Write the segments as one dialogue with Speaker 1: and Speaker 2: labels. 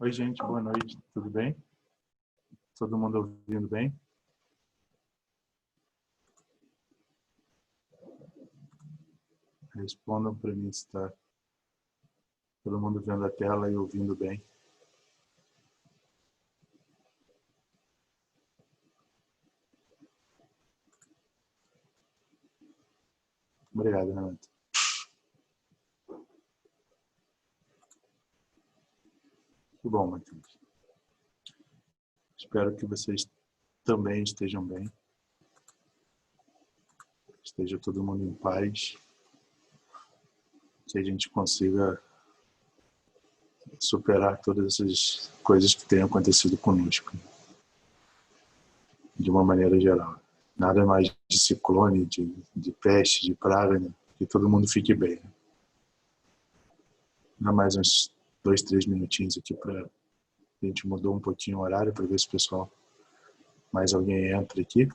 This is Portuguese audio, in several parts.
Speaker 1: Oi, gente, boa noite, tudo bem? Todo mundo ouvindo bem? Respondam para mim se está todo mundo vendo a tela e ouvindo bem. Obrigado, Renato. Que bom, Matheus. Espero que vocês também estejam bem. Esteja todo mundo em paz. Que a gente consiga superar todas essas coisas que têm acontecido conosco. De uma maneira geral. Nada mais de ciclone, de peste, de praga, né? Que todo mundo fique bem. Dá mais uns 2, 3 minutinhos aqui para a gente mudou um pouquinho o horário para ver se o pessoal, mais alguém entra aqui.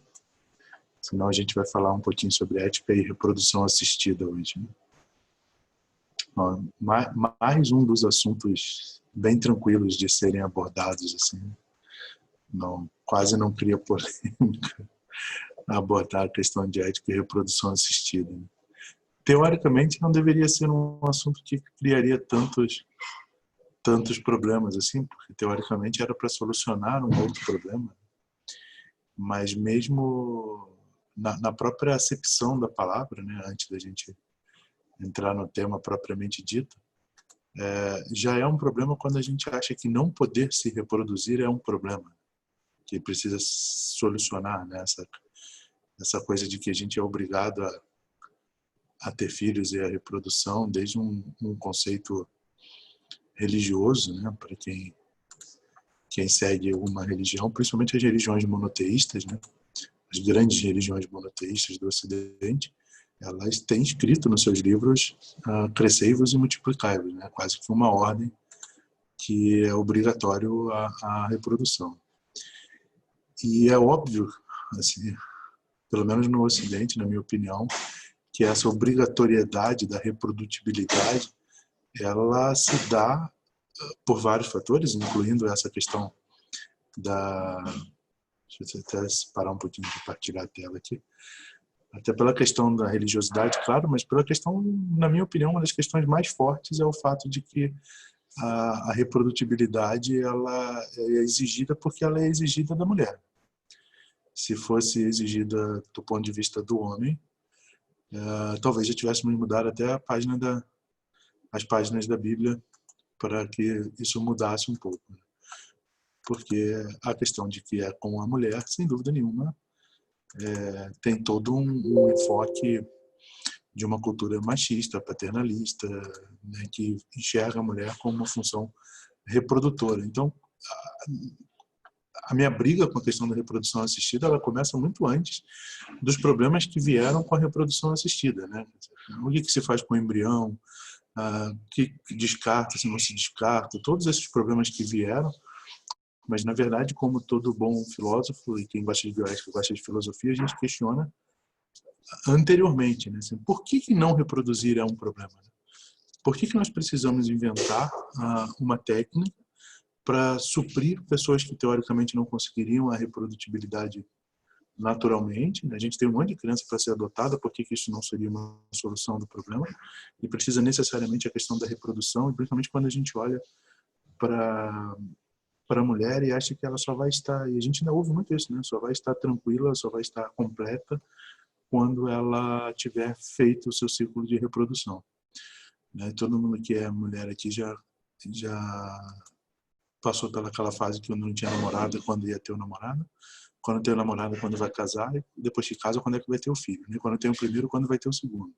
Speaker 1: Senão a gente vai falar um pouquinho sobre ética e reprodução assistida hoje. Né? Ó, mais um dos assuntos bem tranquilos de serem abordados. Assim. Não, quase não cria polêmica abordar a questão de ética e reprodução assistida. Né? Teoricamente não deveria ser um assunto que criaria tantos problemas assim, porque teoricamente era para solucionar um outro problema. Mas mesmo na própria acepção da palavra, né, antes da gente entrar no tema propriamente dito, já é um problema quando a gente acha que não poder se reproduzir é um problema, que precisa solucionar, né, essa coisa de que a gente é obrigado a ter filhos e a reprodução, desde um conceito religioso, né, para quem segue uma religião, principalmente as religiões monoteístas, né, as grandes religiões monoteístas do Ocidente, elas têm escrito nos seus livros crescei-vos e multiplicai-vos, né? Quase que uma ordem que é obrigatório a reprodução. E é óbvio, assim, pelo menos no Ocidente, na minha opinião, que essa obrigatoriedade da reprodutibilidade, ela se dá por vários fatores, incluindo essa questão da... Deixa eu até parar um pouquinho de compartilhar a tela aqui. Até pela questão da religiosidade, claro, mas pela questão, na minha opinião, uma das questões mais fortes é o fato de que a reprodutibilidade ela é exigida porque ela é exigida da mulher. Se fosse exigida do ponto de vista do homem, talvez já tivéssemos mudado até as páginas da Bíblia para que isso mudasse um pouco. Porque a questão de que é com a mulher, sem dúvida nenhuma, tem todo um enfoque de uma cultura machista, paternalista, né, que enxerga a mulher como uma função reprodutora. Então, a minha briga com a questão da reprodução assistida, ela começa muito antes dos problemas que vieram com a reprodução assistida. Né? O que se faz com o embrião, que descarta, se não se descarta, todos esses problemas que vieram. Mas, na verdade, como todo bom filósofo e quem gosta de bioética, gosta de filosofia, a gente questiona anteriormente, né? Assim, por que não reproduzir é um problema? Por que nós precisamos inventar uma técnica para suprir pessoas que, teoricamente, não conseguiriam a reprodutibilidade naturalmente? Né? A gente tem um monte de criança para ser adotada, por que isso não seria uma solução do problema? E precisa necessariamente a questão da reprodução, e principalmente quando a gente olha para a mulher e acha que ela só vai estar, e a gente ainda ouve muito isso, né? Só vai estar tranquila, só vai estar completa quando ela tiver feito o seu ciclo de reprodução. Né? Todo mundo que é mulher aqui já passou pelaquela fase que não tinha namorada quando ia ter o namorado, quando tem o namorado quando vai casar, e depois que casa quando é que vai ter o filho, né? Quando tem o primeiro, quando vai ter o segundo.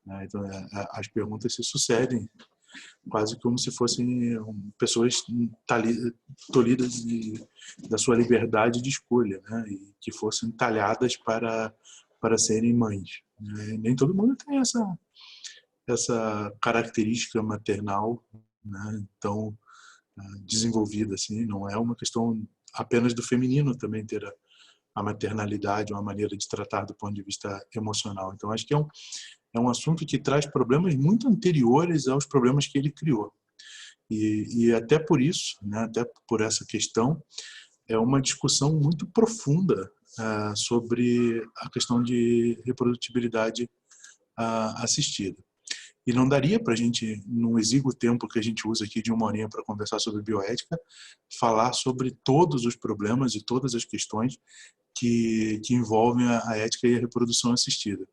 Speaker 1: Né? Então as perguntas se sucedem quase como se fossem pessoas tolhidas da sua liberdade de escolha, né? E que fossem talhadas para serem mães. Né? Nem todo mundo tem essa característica maternal, né? Tão desenvolvida assim. Não é uma questão apenas do feminino também ter a maternalidade, uma maneira de tratar do ponto de vista emocional. Então acho que é um assunto que traz problemas muito anteriores aos problemas que ele criou. E até por isso, né, até por essa questão, é uma discussão muito profunda sobre a questão de reprodutibilidade assistida. E não daria para a gente, num exíguo tempo que a gente usa aqui de uma horinha para conversar sobre bioética, falar sobre todos os problemas e todas as questões que envolvem a ética e a reprodução assistida.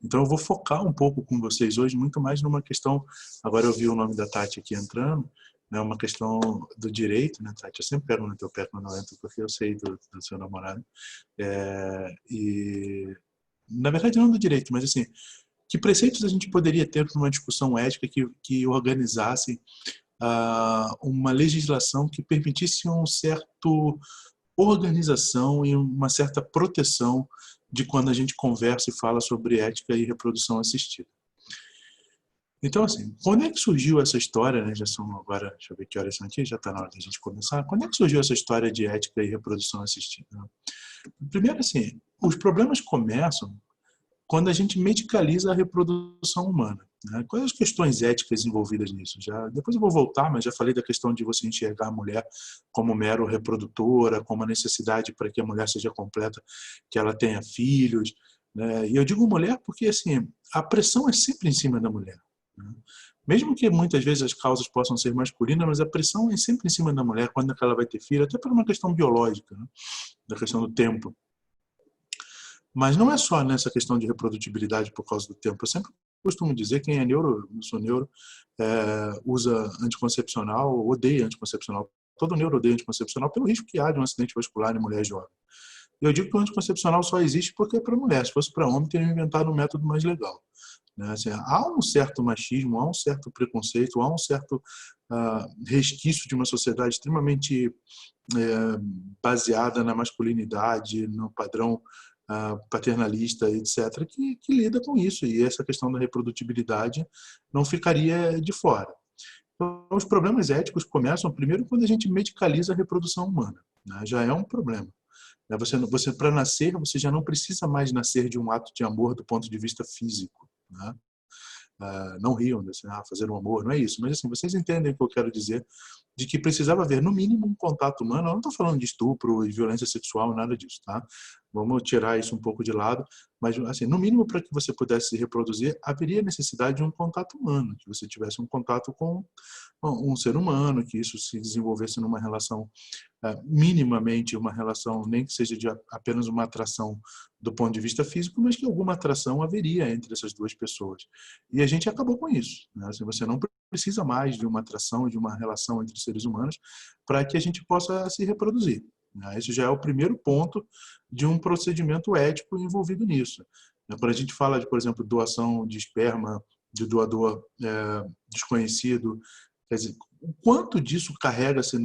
Speaker 1: Então eu vou focar um pouco com vocês hoje muito mais numa questão, agora eu vi o nome da Tati aqui entrando, né, uma questão do direito, né, Tati? Eu sempre pego no teu pé quando eu entro, porque eu sei do seu namorado. E, na verdade, não do direito, mas assim, que preceitos a gente poderia ter para uma discussão ética que organizasse uma legislação que permitisse um certo organização e uma certa proteção de quando a gente conversa e fala sobre ética e reprodução assistida. Então, assim, quando é que surgiu essa história, né? Já são agora, deixa eu ver que horas são aqui, já está na hora da gente começar. Quando é que surgiu essa história de ética e reprodução assistida? Primeiro, assim, os problemas começam quando a gente medicaliza a reprodução humana. Né? Quais as questões éticas envolvidas nisso? Depois eu vou voltar, mas já falei da questão de você enxergar a mulher como mero reprodutora, como a necessidade para que a mulher seja completa, que ela tenha filhos. Né? E eu digo mulher porque assim, a pressão é sempre em cima da mulher. Né? Mesmo que muitas vezes as causas possam ser masculinas, mas a pressão é sempre em cima da mulher quando ela vai ter filho, até por uma questão biológica, né? Da questão do tempo. Mas não é só nessa questão de reprodutibilidade por causa do tempo. Eu sempre costumo dizer, quem é neuro, eu sou neuro, usa anticoncepcional, odeia anticoncepcional. Todo neuro odeia anticoncepcional pelo risco que há de um acidente vascular em mulher jovem. Eu digo que o anticoncepcional só existe porque é para mulher. Se fosse para homem, teriam inventado um método mais legal. Né? Assim, há um certo machismo, há um certo preconceito, há um certo resquício de uma sociedade extremamente baseada na masculinidade, no padrão paternalista, etc., que lida com isso. E essa questão da reprodutibilidade não ficaria de fora. Então, os problemas éticos começam primeiro quando a gente medicaliza a reprodução humana. Né? Já é um problema. Você para nascer, você já não precisa mais nascer de um ato de amor do ponto de vista físico. Né? Não riam desse, fazer um amor, não é isso. Mas assim, vocês entendem o que eu quero dizer, de que precisava haver, no mínimo, um contato humano. Eu não estou falando de estupro e violência sexual, nada disso, tá? Vamos tirar isso um pouco de lado. Mas, assim, no mínimo, para que você pudesse se reproduzir, haveria necessidade de um contato humano, que você tivesse um contato com um ser humano, que isso se desenvolvesse numa relação minimamente uma relação, nem que seja de apenas uma atração do ponto de vista físico, mas que alguma atração haveria entre essas duas pessoas. E a gente acabou com isso. Né? Assim, você não precisa mais de uma atração, de uma relação entre seres humanos para que a gente possa se reproduzir. Né? Isso já é o primeiro ponto de um procedimento ético envolvido nisso. Quando a gente fala de, por exemplo, doação de esperma de doador desconhecido, quer dizer, o quanto disso carrega-se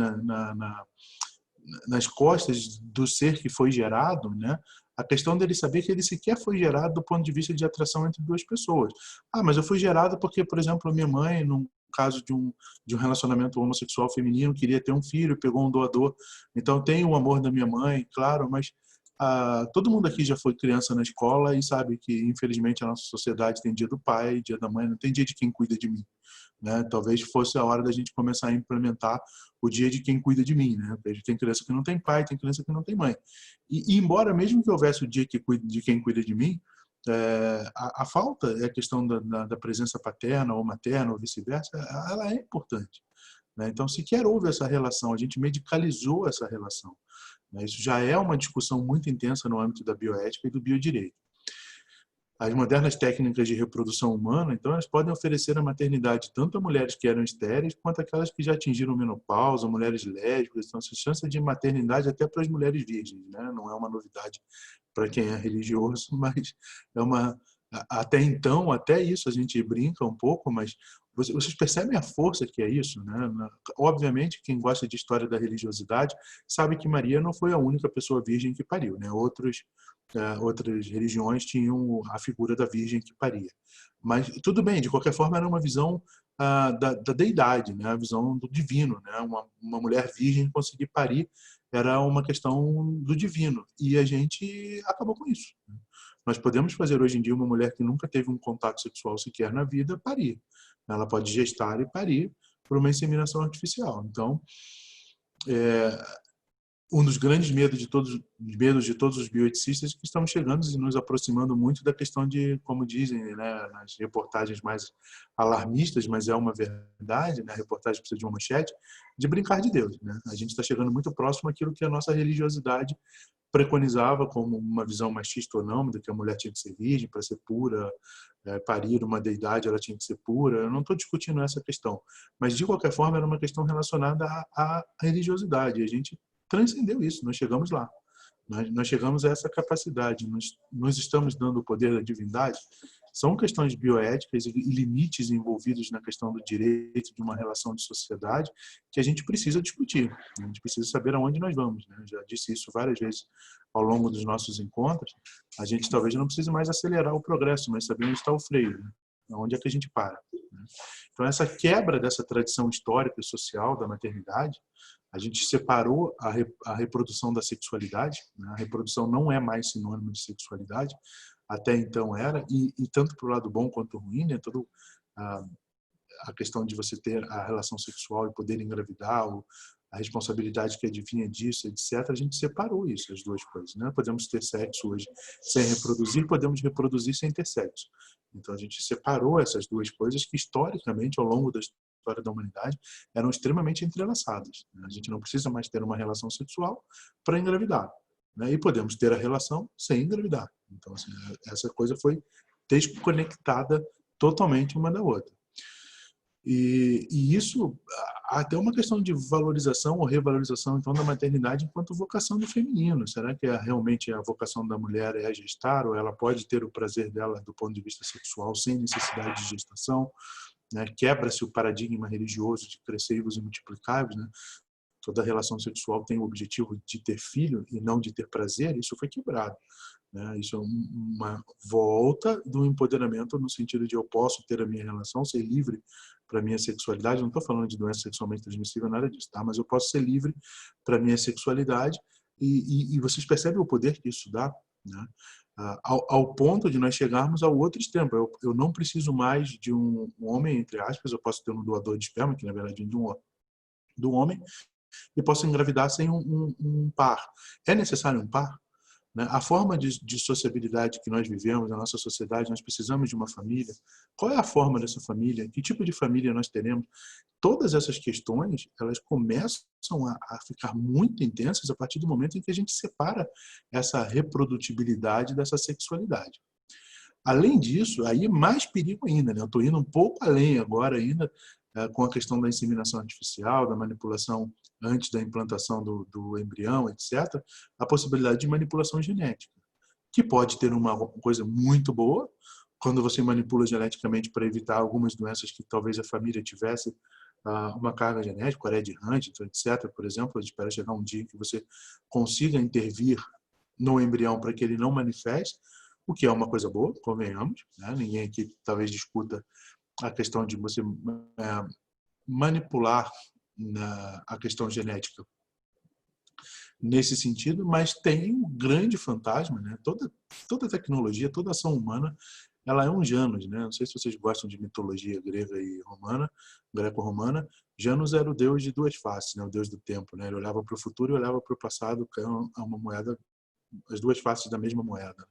Speaker 1: nas costas do ser que foi gerado, né? A questão dele saber que ele sequer foi gerado do ponto de vista de atração entre duas pessoas. Mas eu fui gerado porque, por exemplo, a minha mãe, num caso de um relacionamento homossexual feminino, queria ter um filho, pegou um doador. Então, tem o amor da minha mãe, claro, mas todo mundo aqui já foi criança na escola e sabe que, infelizmente, a nossa sociedade tem dia do pai, dia da mãe, não tem dia de quem cuida de mim. Né? Talvez fosse a hora da gente começar a implementar o dia de quem cuida de mim. Né? Tem criança que não tem pai, tem criança que não tem mãe. E embora mesmo que houvesse o dia de quem cuida de mim, a falta é a questão da presença paterna ou materna ou vice-versa, ela é importante. Né? Então, sequer houve essa relação, a gente medicalizou essa relação. Né? Isso já é uma discussão muito intensa no âmbito da bioética e do biodireito. As modernas técnicas de reprodução humana, então, elas podem oferecer a maternidade tanto a mulheres que eram estéreis, quanto aquelas que já atingiram menopausa, mulheres lésbicas. Então, essa chance de maternidade até para as mulheres virgens, né? Não é uma novidade para quem é religioso, mas é uma... Até então, até isso a gente brinca um pouco, mas vocês percebem a força que é isso, né? Obviamente, quem gosta de história da religiosidade sabe que Maria não foi a única pessoa virgem que pariu, né? Outras religiões tinham a figura da virgem que paria. Mas tudo bem, de qualquer forma era uma visão da deidade, né? A visão do divino. Né? Uma mulher virgem conseguir parir era uma questão do divino. E a gente acabou com isso. Né? Nós podemos fazer hoje em dia uma mulher que nunca teve um contato sexual sequer na vida parir. Ela pode gestar e parir, por uma inseminação artificial. Então, um dos grandes medos de todos os bioeticistas é que estamos chegando e nos aproximando muito da questão de, como dizem, né, nas reportagens mais alarmistas, mas é uma verdade, né, a reportagem precisa de uma manchete, de brincar de Deus, né? A gente está chegando muito próximo àquilo que a nossa religiosidade preconizava como uma visão machista ou não, de que a mulher tinha que ser virgem para ser pura, parir uma deidade, ela tinha que ser pura. Eu não estou discutindo essa questão, mas de qualquer forma era uma questão relacionada à religiosidade. A gente transcendeu isso, nós chegamos lá. Nós chegamos a essa capacidade, nós estamos dando o poder da divindade. São questões bioéticas e limites envolvidos na questão do direito de uma relação de sociedade que a gente precisa discutir. A gente precisa saber aonde nós vamos. Né? Eu já disse isso várias vezes ao longo dos nossos encontros. A gente talvez não precise mais acelerar o progresso, mas saber onde está o freio, né? Onde é que a gente para. Né? Então, essa quebra dessa tradição histórica e social da maternidade, a gente separou a reprodução da sexualidade, né? A reprodução não é mais sinônimo de sexualidade, até então era, e tanto para o lado bom quanto ruim, né? Toda a questão de você ter a relação sexual e poder engravidar, a responsabilidade que advinha disso, etc., a gente separou isso, as duas coisas. Né? Podemos ter sexo hoje sem reproduzir, podemos reproduzir sem ter sexo. Então, a gente separou essas duas coisas que, historicamente, ao longo da história da humanidade, eram extremamente entrelaçadas. A gente não precisa mais ter uma relação sexual para engravidar. Né? E podemos ter a relação sem engravidar. Então, assim, essa coisa foi desconectada totalmente uma da outra. E isso até uma questão de valorização ou revalorização então da maternidade enquanto vocação do feminino. Será que realmente a vocação da mulher é gestar, ou ela pode ter o prazer dela do ponto de vista sexual sem necessidade de gestação? Né? Quebra-se o paradigma religioso de crescei-vos e multiplicai-vos, né? Toda relação sexual tem o objetivo de ter filho e não de ter prazer. Isso foi quebrado. Né? Isso é uma volta do empoderamento no sentido de eu posso ter a minha relação, ser livre para a minha sexualidade. Não estou falando de doença sexualmente transmissível, nada disso, tá? Mas eu posso ser livre para a minha sexualidade e vocês percebem o poder que isso dá, né? Ao ponto de nós chegarmos ao outro extremo. Eu não preciso mais de um homem, entre aspas, eu posso ter um doador de esperma, que na verdade é de um homem, e posso engravidar sem um par. É necessário um par? Né? A forma de sociabilidade que nós vivemos na nossa sociedade, nós precisamos de uma família. Qual é a forma dessa família? Que tipo de família nós teremos? Todas essas questões, elas começam a ficar muito intensas a partir do momento em que a gente separa essa reprodutibilidade dessa sexualidade. Além disso, aí é mais perigo ainda, né? Eu estou indo um pouco além agora ainda com a questão da inseminação artificial, da manipulação antes da implantação do embrião, etc., a possibilidade de manipulação genética, que pode ter uma coisa muito boa, quando você manipula geneticamente para evitar algumas doenças que talvez a família tivesse uma carga genética, Coreia de Huntington, etc., por exemplo. A gente espera chegar um dia que você consiga intervir no embrião para que ele não manifeste, o que é uma coisa boa, convenhamos, né? Ninguém aqui talvez discuta a questão de você manipular a questão genética nesse sentido, mas tem um grande fantasma, né? Toda tecnologia, toda ação humana, ela é um Janus, né? Não sei se vocês gostam de mitologia grega e romana, greco-romana. Janus era o deus de duas faces, né? O deus do tempo, né? Ele olhava para o futuro e olhava para o passado, que é uma moeda, as duas faces da mesma moeda.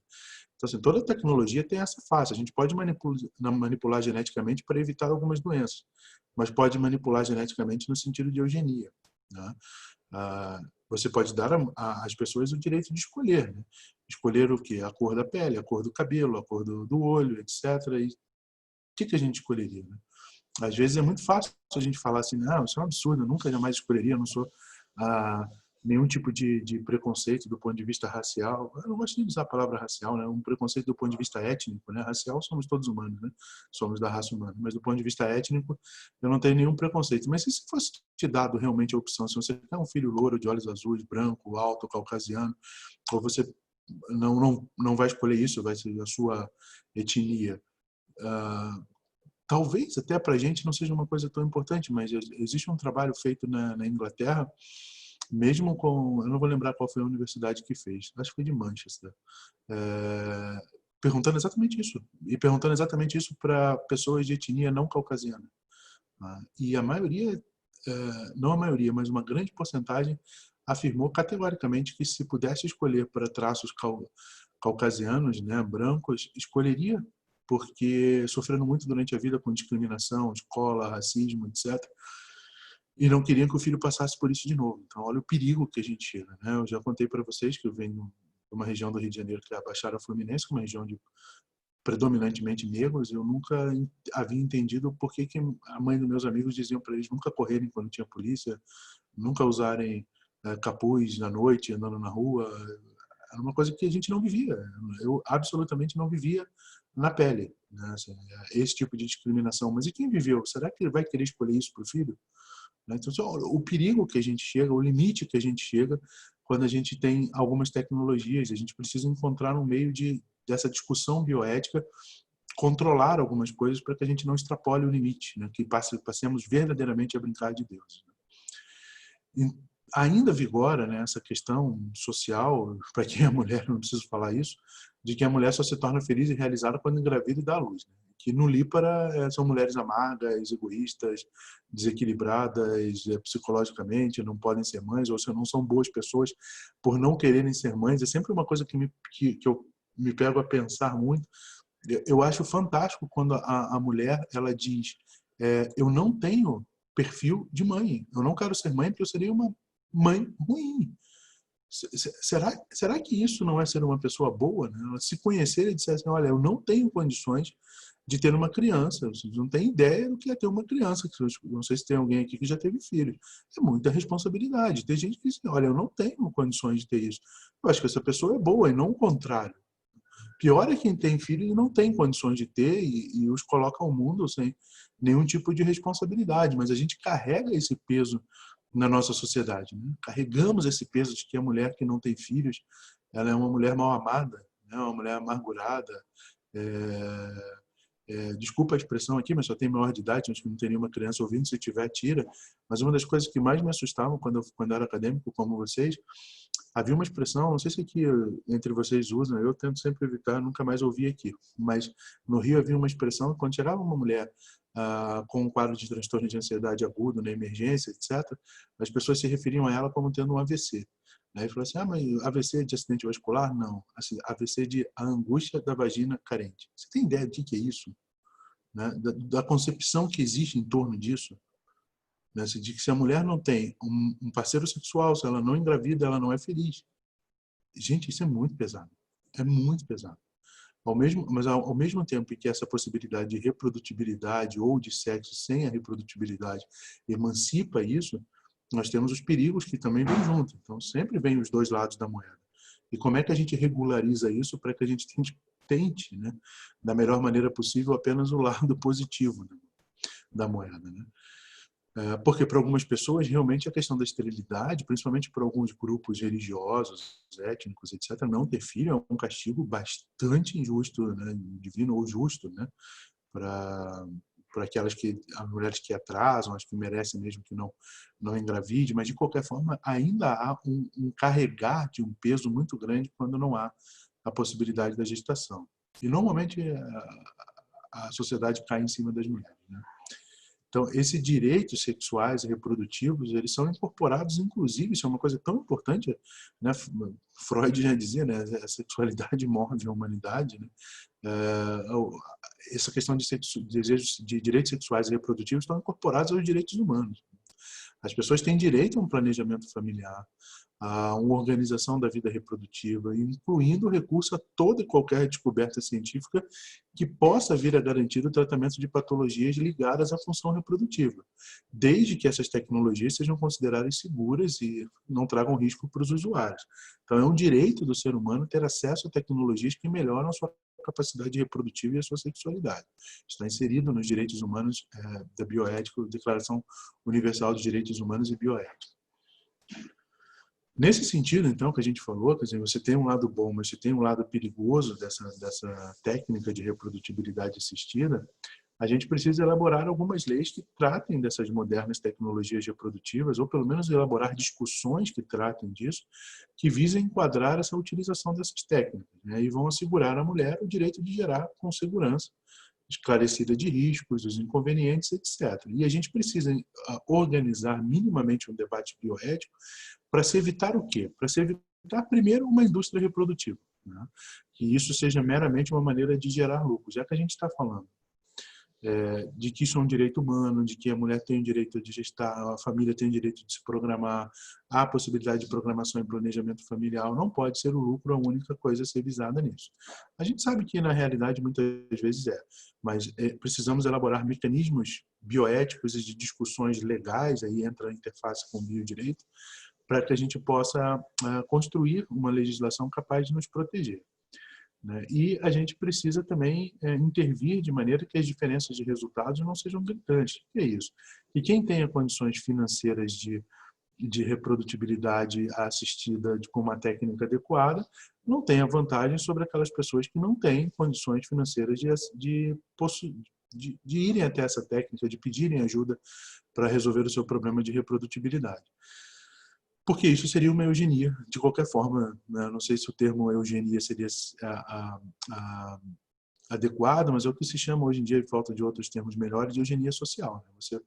Speaker 1: Então, assim, toda tecnologia tem essa face. A gente pode manipular geneticamente para evitar algumas doenças, mas pode manipular geneticamente no sentido de eugenia. Né? Você pode dar às pessoas o direito de escolher. Né? Escolher o quê? A cor da pele, a cor do cabelo, a cor do olho, etc. E o que a gente escolheria? Né? Às vezes é muito fácil a gente falar assim, não, isso é um absurdo, eu nunca jamais escolheria, eu não sou nenhum tipo de preconceito do ponto de vista racial. Eu não gosto de usar a palavra racial, né? Um preconceito do ponto de vista étnico, né? Racial somos todos humanos, né? Somos da raça humana, mas do ponto de vista étnico eu não tenho nenhum preconceito. Mas se fosse te dado realmente a opção, se você tem um filho louro, de olhos azuis, branco, alto, caucasiano, ou você não vai escolher isso, vai ser a sua etnia. Talvez até para a gente não seja uma coisa tão importante, mas existe um trabalho feito na Inglaterra, mesmo com, eu não vou lembrar qual foi a universidade que fez, acho que foi de Manchester, perguntando exatamente isso, e perguntando exatamente isso para pessoas de etnia não caucasiana. E a maioria, não a maioria, mas uma grande porcentagem afirmou categoricamente que se pudesse escolher para traços caucasianos, né, brancos, escolheria, porque sofrendo muito durante a vida com discriminação, escola, racismo, etc. E não queriam que o filho passasse por isso de novo. Então, olha o perigo que a gente chega, né? Eu já contei para vocês que eu venho de uma região do Rio de Janeiro que é a Baixada Fluminense, uma região de predominantemente negros. Eu nunca havia entendido por que a mãe dos meus amigos diziam para eles nunca correrem quando tinha polícia, nunca usarem capuz na noite, andando na rua. Era uma coisa que a gente não vivia. Eu absolutamente não vivia na pele, né? Assim, esse tipo de discriminação. Mas e quem viveu? Será que ele vai querer escolher isso para o filho? Então, o perigo que a gente chega, o limite que a gente chega quando a gente tem algumas tecnologias, a gente precisa encontrar um meio dessa discussão bioética, controlar algumas coisas para que a gente não extrapole o limite, né? Que passemos verdadeiramente a brincar de Deus. E ainda vigora, né, essa questão social, para quem é mulher, não preciso falar isso, de que a mulher só se torna feliz e realizada quando engravida e dá à luz. Né? Que no Lípara são mulheres amargas, egoístas, desequilibradas psicologicamente, não podem ser mães, ou se não são boas pessoas por não quererem ser mães. É sempre uma coisa que eu me pego a pensar muito. Eu acho fantástico quando a mulher ela diz eu não tenho perfil de mãe, eu não quero ser mãe porque eu seria uma mãe ruim. Será que isso não é ser uma pessoa boa? Né? Ela se conhecer e disser assim, olha, eu não tenho condições de ter uma criança, vocês não têm ideia do que é ter uma criança, não sei se tem alguém aqui que já teve filho. É muita responsabilidade. Tem gente que diz, olha, eu não tenho condições de ter isso. Eu acho que essa pessoa é boa e não o contrário. Pior é quem tem filho e não tem condições de ter e os coloca ao mundo sem nenhum tipo de responsabilidade. Mas a gente carrega esse peso na nossa sociedade. Né? Carregamos esse peso de que a mulher que não tem filhos, ela é uma mulher mal amada, né? Uma mulher amargurada. Desculpa a expressão aqui, mas só tem maior de idade, acho que não tem nenhuma criança ouvindo, se tiver, tira. Mas uma das coisas que mais me assustavam quando eu era acadêmico, como vocês, havia uma expressão, não sei se aqui entre vocês usam, eu tento sempre evitar, nunca mais ouvi aqui, mas no Rio havia uma expressão, quando chegava uma mulher com um quadro de transtorno de ansiedade agudo na emergência, etc., as pessoas se referiam a ela como tendo um AVC. Aí falou assim, mas AVC de acidente vascular? Não. Assim, AVC de a angústia da vagina carente. Você tem ideia do que é isso? Né? Da concepção que existe em torno disso? Né? De que se a mulher não tem um parceiro sexual, se ela não engravida, ela não é feliz. Gente, isso é muito pesado. É muito pesado. Mas ao mesmo tempo que essa possibilidade de reprodutibilidade ou de sexo sem a reprodutibilidade emancipa isso, nós temos os perigos que também vêm junto. Então, sempre vem os dois lados da moeda. E como é que a gente regulariza isso para que a gente tente, né, da melhor maneira possível, apenas o lado positivo da moeda, né? Porque para algumas pessoas realmente a questão da esterilidade, principalmente para alguns grupos religiosos, étnicos, etc., não ter filho é um castigo bastante injusto, né, divino ou justo, né, para as mulheres que atrasam, as que merecem mesmo que não engravide, mas de qualquer forma ainda há um carregar de um peso muito grande quando não há a possibilidade da gestação. E normalmente a sociedade cai em cima das mulheres, né? Então, esses direitos sexuais e reprodutivos, eles são incorporados, inclusive, isso é uma coisa tão importante, né? Freud já dizia, né? A sexualidade move a humanidade, né? Essa questão de desejos de direitos sexuais e reprodutivos estão incorporados aos direitos humanos. As pessoas têm direito a um planejamento familiar, a uma organização da vida reprodutiva, incluindo o recurso a toda e qualquer descoberta científica que possa vir a garantir o tratamento de patologias ligadas à função reprodutiva, desde que essas tecnologias sejam consideradas seguras e não tragam risco para os usuários. Então, é um direito do ser humano ter acesso a tecnologias que melhoram a sua capacidade reprodutiva e a sua sexualidade. Está inserido nos direitos humanos da bioética, Declaração Universal dos Direitos Humanos e Bioética. Nesse sentido, então, que a gente falou, quer dizer, você tem um lado bom, mas você tem um lado perigoso dessa técnica de reprodutibilidade assistida, a gente precisa elaborar algumas leis que tratem dessas modernas tecnologias reprodutivas, ou pelo menos elaborar discussões que tratem disso, que visem enquadrar essa utilização dessas técnicas, né, e vão assegurar à mulher o direito de gerar com segurança esclarecida de riscos, os inconvenientes, etc. E a gente precisa organizar minimamente um debate bioético para se evitar o quê? Para se evitar, primeiro, uma indústria reprodutiva, né? Que isso seja meramente uma maneira de gerar lucro, já que a gente está falando de que isso é um direito humano, de que a mulher tem o direito de gestar, a família tem o direito de se programar, há a possibilidade de programação e planejamento familiar, não pode ser o lucro a única coisa a ser visada nisso. A gente sabe que, na realidade, muitas vezes mas precisamos elaborar mecanismos bioéticos e de discussões legais, aí entra a interface com o biodireito, para que a gente possa construir uma legislação capaz de nos proteger. Né? E a gente precisa também intervir de maneira que as diferenças de resultados não sejam gritantes. O que é isso? E quem tenha condições financeiras de reprodutibilidade assistida com uma técnica adequada não tenha vantagem sobre aquelas pessoas que não têm condições financeiras de irem até essa técnica, de pedirem ajuda para resolver o seu problema de reprodutibilidade. Porque isso seria uma eugenia, de qualquer forma. Né? Não sei se o termo eugenia seria adequado, mas é o que se chama hoje em dia, em falta de outros termos melhores, de eugenia social. Né? Você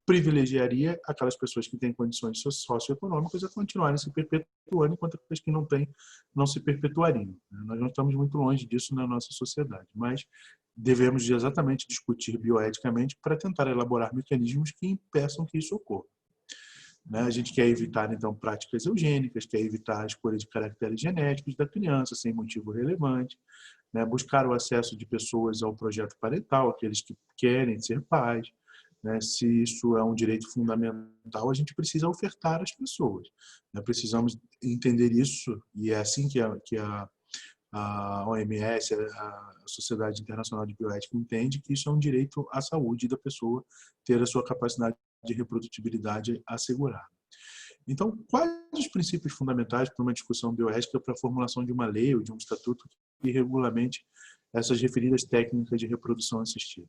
Speaker 1: privilegiaria aquelas pessoas que têm condições socioeconômicas a continuarem se perpetuando, enquanto aquelas que não têm não se perpetuariam. Né? Nós não estamos muito longe disso na nossa sociedade, mas devemos exatamente discutir bioeticamente para tentar elaborar mecanismos que impeçam que isso ocorra. A gente quer evitar, então, práticas eugênicas, quer evitar a escolha de caracteres genéticos da criança sem motivo relevante, né? Buscar o acesso de pessoas ao projeto parental, aqueles que querem ser pais. Né? Se isso é um direito fundamental, a gente precisa ofertar às pessoas. Né? Precisamos entender isso, e é assim que a OMS, a Sociedade Internacional de Bioética, entende que isso é um direito à saúde da pessoa ter a sua capacidade de reprodutibilidade assegurada. Então, quais os princípios fundamentais para uma discussão bioética para a formulação de uma lei ou de um estatuto que regulamente essas referidas técnicas de reprodução assistida?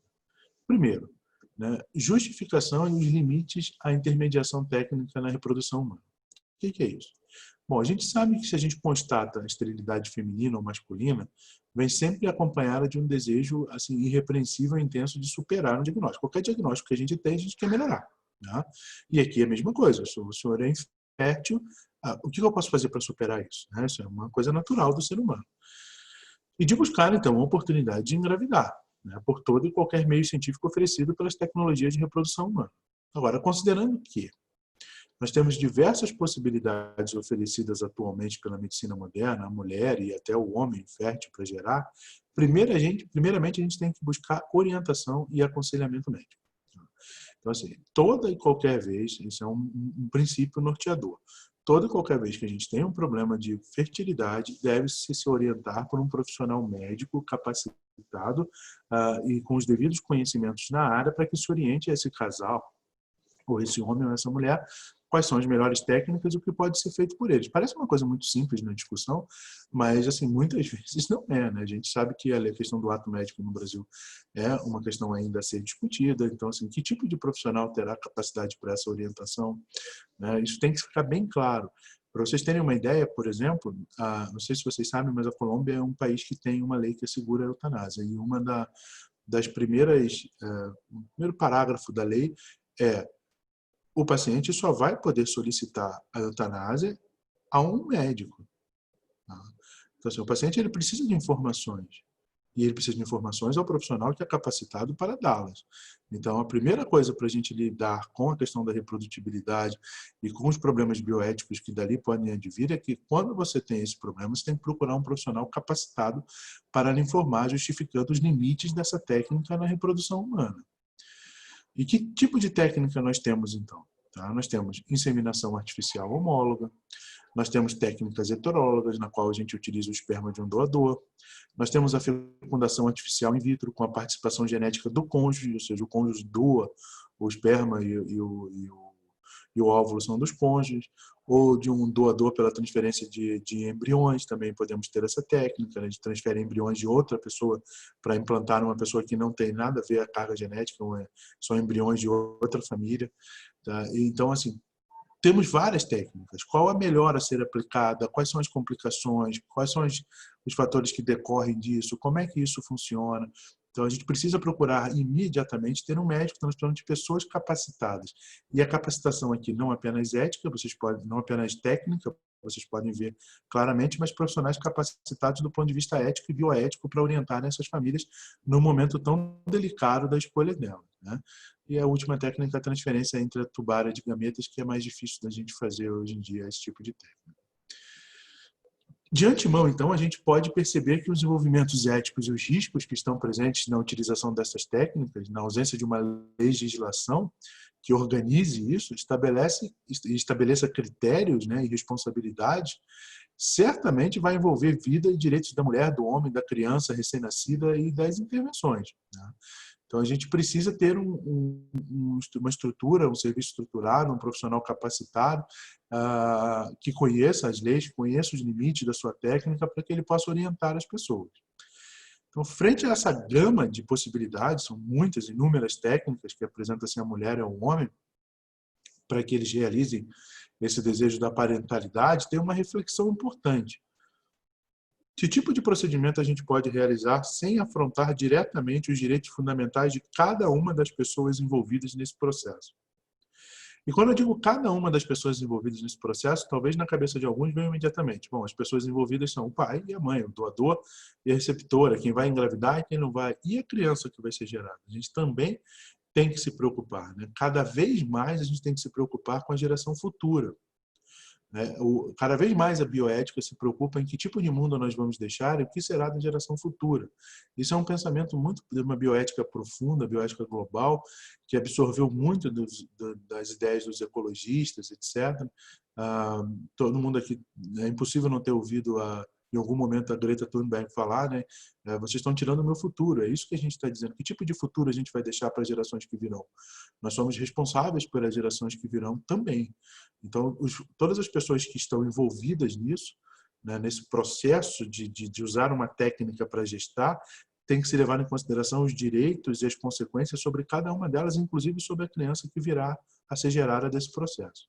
Speaker 1: Primeiro, né, justificação e os limites à intermediação técnica na reprodução humana. O que é isso? Bom, a gente sabe que se a gente constata a esterilidade feminina ou masculina, vem sempre acompanhada de um desejo assim, irrepreensível e intenso de superar um diagnóstico. Qualquer diagnóstico que a gente tem, a gente quer melhorar. Né? E aqui é a mesma coisa. Se o senhor é infértil, o que eu posso fazer para superar isso? Né? Isso é uma coisa natural do ser humano. E de buscar, então, uma oportunidade de engravidar, né? Por todo e qualquer meio científico oferecido pelas tecnologias de reprodução humana. Agora, considerando que nós temos diversas possibilidades oferecidas atualmente pela medicina moderna, a mulher e até o homem fértil para gerar, primeiramente a gente tem que buscar orientação e aconselhamento médico. Então, assim, toda e qualquer vez, isso é um princípio norteador, toda e qualquer vez que a gente tem um problema de fertilidade, deve-se se orientar por um profissional médico capacitado e com os devidos conhecimentos na área para que se oriente esse casal, ou esse homem ou essa mulher, quais são as melhores técnicas e o que pode ser feito por eles. Parece uma coisa muito simples na discussão, mas assim, muitas vezes não é. Né? A gente sabe que a questão do ato médico no Brasil é uma questão ainda a ser discutida. Então, assim, que tipo de profissional terá capacidade para essa orientação? Né? Isso tem que ficar bem claro. Para vocês terem uma ideia, por exemplo, não sei se vocês sabem, mas a Colômbia é um país que tem uma lei que assegura a eutanásia. E das primeiras, o primeiro parágrafo da lei é: o paciente só vai poder solicitar a eutanásia a um médico. Tá? Então, assim, o paciente ele precisa de informações. E ele precisa de informações ao profissional que é capacitado para dá-las. Então, a primeira coisa para a gente lidar com a questão da reprodutibilidade e com os problemas bioéticos que dali podem advir é que, quando você tem esse problema, você tem que procurar um profissional capacitado para lhe informar, justificando os limites dessa técnica na reprodução humana. E que tipo de técnica nós temos, então? Tá? Nós temos inseminação artificial homóloga, nós temos técnicas heterólogas, na qual a gente utiliza o esperma de um doador, nós temos a fecundação artificial in vitro, com a participação genética do cônjuge, ou seja, o cônjuge doa o esperma e o óvulo são dos cônjuges, ou de um doador pela transferência de embriões, também podemos ter essa técnica, né, de transferir embriões de outra pessoa para implantar numa pessoa que não tem nada a ver a carga genética, são embriões de outra família. Tá? Então, assim, temos várias técnicas. Qual a melhor a ser aplicada? Quais são as complicações? Quais são os fatores que decorrem disso? Como é que isso funciona? Então, a gente precisa procurar imediatamente ter um médico. Estamos falando de pessoas capacitadas. E a capacitação aqui não apenas ética, vocês podem, não apenas técnica, vocês podem ver claramente, mas profissionais capacitados do ponto de vista ético e bioético para orientar essas famílias no momento tão delicado da escolha delas, né? E a última técnica é a transferência intratubária de gametas, que é mais difícil da gente fazer hoje em dia, esse tipo de técnica. De antemão, então, a gente pode perceber que os envolvimentos éticos e os riscos que estão presentes na utilização dessas técnicas, na ausência de uma legislação que organize isso, estabeleça critérios, né, e responsabilidades, certamente vai envolver vida e direitos da mulher, do homem, da criança recém-nascida e das intervenções, né? Então, a gente precisa ter uma estrutura, um serviço estruturado, um profissional capacitado, que conheça as leis, conheça os limites da sua técnica, para que ele possa orientar as pessoas. Então, frente a essa gama de possibilidades, são muitas, inúmeras técnicas que apresentam-se a mulher e ao homem, para que eles realizem esse desejo da parentalidade, tem uma reflexão importante. Que tipo de procedimento a gente pode realizar sem afrontar diretamente os direitos fundamentais de cada uma das pessoas envolvidas nesse processo? E quando eu digo cada uma das pessoas envolvidas nesse processo, talvez na cabeça de alguns venha imediatamente. Bom, as pessoas envolvidas são o pai e a mãe, o doador e a receptora, quem vai engravidar e quem não vai, e a criança que vai ser gerada. A gente também tem que se preocupar, né? Cada vez mais a gente tem que se preocupar com a geração futura. Cada vez mais a bioética se preocupa em que tipo de mundo nós vamos deixar e o que será da geração futura. Isso é um pensamento muito de uma bioética profunda, bioética global, que absorveu muito das ideias dos ecologistas, etc. Todo mundo aqui, é impossível não ter ouvido em algum momento a Greta Thunberg falar, né? Vocês estão tirando o meu futuro. É isso que a gente está dizendo. Que tipo de futuro a gente vai deixar para as gerações que virão? Nós somos responsáveis pelas gerações que virão também. Então, todas as pessoas que estão envolvidas nisso, né, nesse processo de usar uma técnica para gestar, tem que se levar em consideração os direitos e as consequências sobre cada uma delas, inclusive sobre a criança que virá a ser gerada desse processo.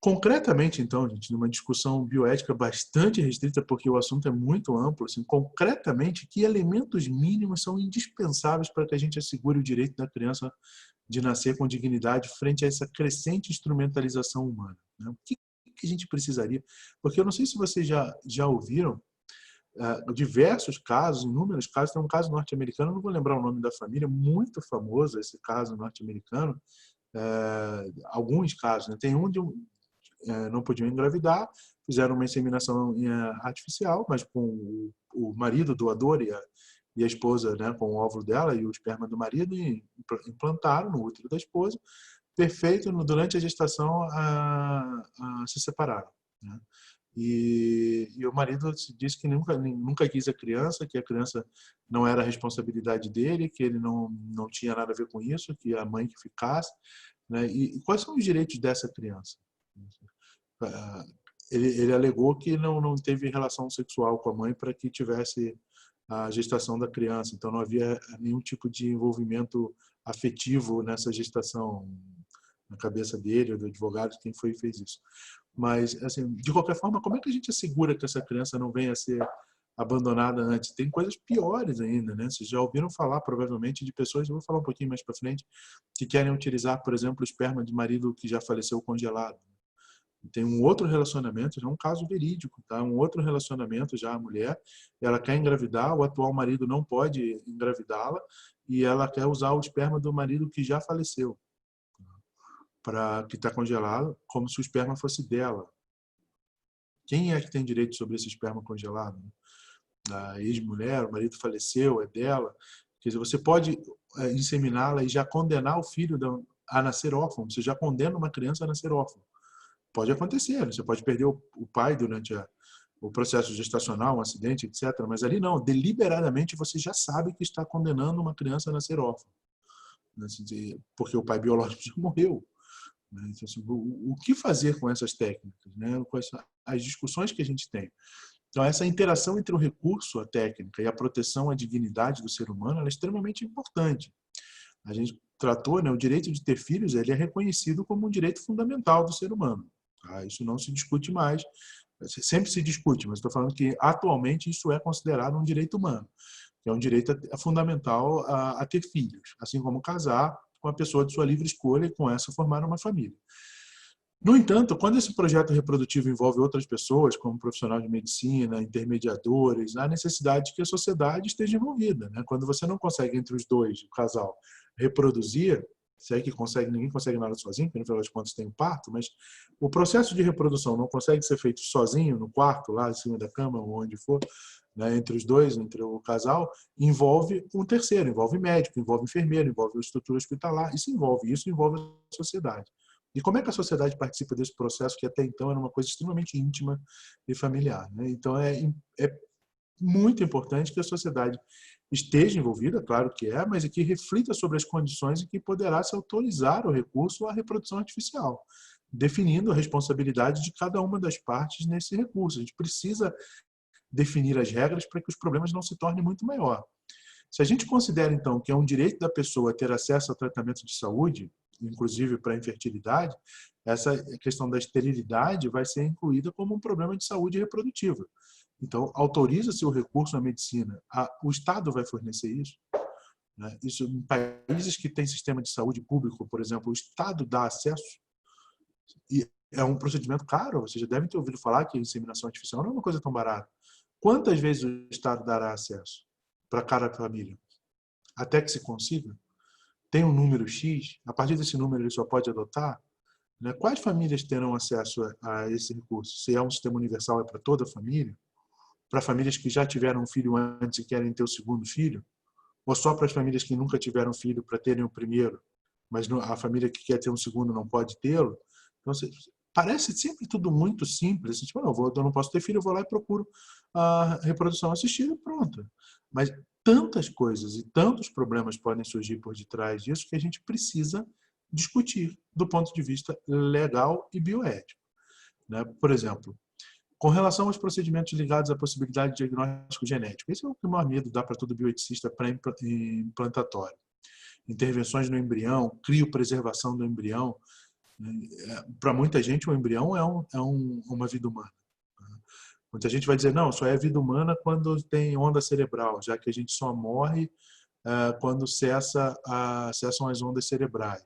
Speaker 1: Concretamente, então, gente, numa discussão bioética bastante restrita, porque o assunto é muito amplo, assim, concretamente, que elementos mínimos são indispensáveis para que a gente assegure o direito da criança de nascer com dignidade frente a essa crescente instrumentalização humana, né? O que a gente precisaria? Porque eu não sei se vocês já ouviram diversos casos, inúmeros casos. Tem um caso norte-americano, não vou lembrar o nome da família, muito famoso esse caso norte-americano, alguns casos, né? Tem não podiam engravidar, fizeram uma inseminação artificial, mas com o marido doador e a esposa, né, com o óvulo dela e o esperma do marido, e implantaram no útero da esposa. Perfeito, durante a gestação se separaram, né? E o marido disse que nunca quis a criança, que a criança não era a responsabilidade dele, que ele não tinha nada a ver com isso, que a mãe que ficasse, né? E quais são os direitos dessa criança? Ele alegou que não teve relação sexual com a mãe para que tivesse a gestação da criança. Então, não havia nenhum tipo de envolvimento afetivo nessa gestação, na cabeça dele, ou do advogado, quem foi e fez isso. Mas, assim, de qualquer forma, como é que a gente assegura que essa criança não venha a ser abandonada antes? Tem coisas piores ainda, né? Vocês já ouviram falar, provavelmente, de pessoas, eu vou falar um pouquinho mais para frente, que querem utilizar, por exemplo, o esperma de marido que já faleceu congelado. Tem um outro relacionamento, já é um caso verídico, tá? Um outro relacionamento, já a mulher, ela quer engravidar, o atual marido não pode engravidá-la e ela quer usar o esperma do marido que já faleceu, que está congelado, como se o esperma fosse dela. Quem é que tem direito sobre esse esperma congelado? A ex-mulher, o marido faleceu, é dela. Quer dizer, você pode inseminá-la e já condenar o filho a nascer órfão. Você já condena uma criança a nascer órfão. Pode acontecer, você pode perder o pai durante o processo gestacional, um acidente, etc. Mas ali não, deliberadamente você já sabe que está condenando uma criança a nascer órfã, porque o pai biológico já morreu. Então, assim, o que fazer com essas técnicas, né? Com as discussões que a gente tem. Então, essa interação entre o recurso, a técnica e a proteção à dignidade do ser humano, ela é extremamente importante. A gente tratou, né, o direito de ter filhos, ele é reconhecido como um direito fundamental do ser humano. Isso não se discute mais, sempre se discute, mas estou falando que atualmente isso é considerado um direito humano. que é um direito fundamental a ter filhos, assim como casar com a pessoa de sua livre escolha e com essa formar uma família. No entanto, quando esse projeto reprodutivo envolve outras pessoas, como profissional de medicina, intermediadores, há necessidade de que a sociedade esteja envolvida, né? Quando você não consegue entre os dois, o casal, reproduzir, se é que consegue, ninguém consegue nada sozinho, porque no final das contas tem o parto, mas o processo de reprodução não consegue ser feito sozinho, no quarto, lá em cima da cama, ou onde for, né, entre os dois, entre o casal, envolve um terceiro, envolve médico, envolve enfermeiro, envolve estrutura hospitalar, isso envolve a sociedade. E como é que a sociedade participa desse processo que até então era uma coisa extremamente íntima e familiar, né? Então é muito importante que a sociedade esteja envolvida, claro que é, mas que reflita sobre as condições em que poderá se autorizar o recurso à reprodução artificial, definindo a responsabilidade de cada uma das partes nesse recurso. A gente precisa definir as regras para que os problemas não se tornem muito maior. Se a gente considera, então, que é um direito da pessoa ter acesso a tratamento de saúde, inclusive para a infertilidade, essa questão da esterilidade vai ser incluída como um problema de saúde reprodutiva. Então, autoriza-se o recurso à medicina, o Estado vai fornecer isso, né? Isso em países que têm sistema de saúde público, por exemplo, o Estado dá acesso, e é um procedimento caro, vocês já devem ter ouvido falar que a inseminação artificial não é uma coisa tão barata. Quantas vezes o Estado dará acesso para cada família? Até que se consiga? Tem um número X, a partir desse número ele só pode adotar, né? Quais famílias terão acesso a esse recurso? Se é um sistema universal, é para toda a família? Para famílias que já tiveram um filho antes e querem ter o segundo filho? Ou só para as famílias que nunca tiveram filho para terem o primeiro, mas a família que quer ter um segundo não pode tê-lo? Então, parece sempre tudo muito simples. Tipo, não, eu não posso ter filho, eu vou lá e procuro a reprodução assistida e pronto. Mas tantas coisas e tantos problemas podem surgir por detrás disso que a gente precisa discutir do ponto de vista legal e bioético, né? Por exemplo, com relação aos procedimentos ligados à possibilidade de diagnóstico genético, esse é o que o maior medo dá para todo bioeticista pré-implantatório. Intervenções no embrião, criopreservação do embrião. Para muita gente, o embrião é uma vida humana. Muita gente vai dizer, não, só é vida humana quando tem onda cerebral, já que a gente só morre quando cessam as ondas cerebrais.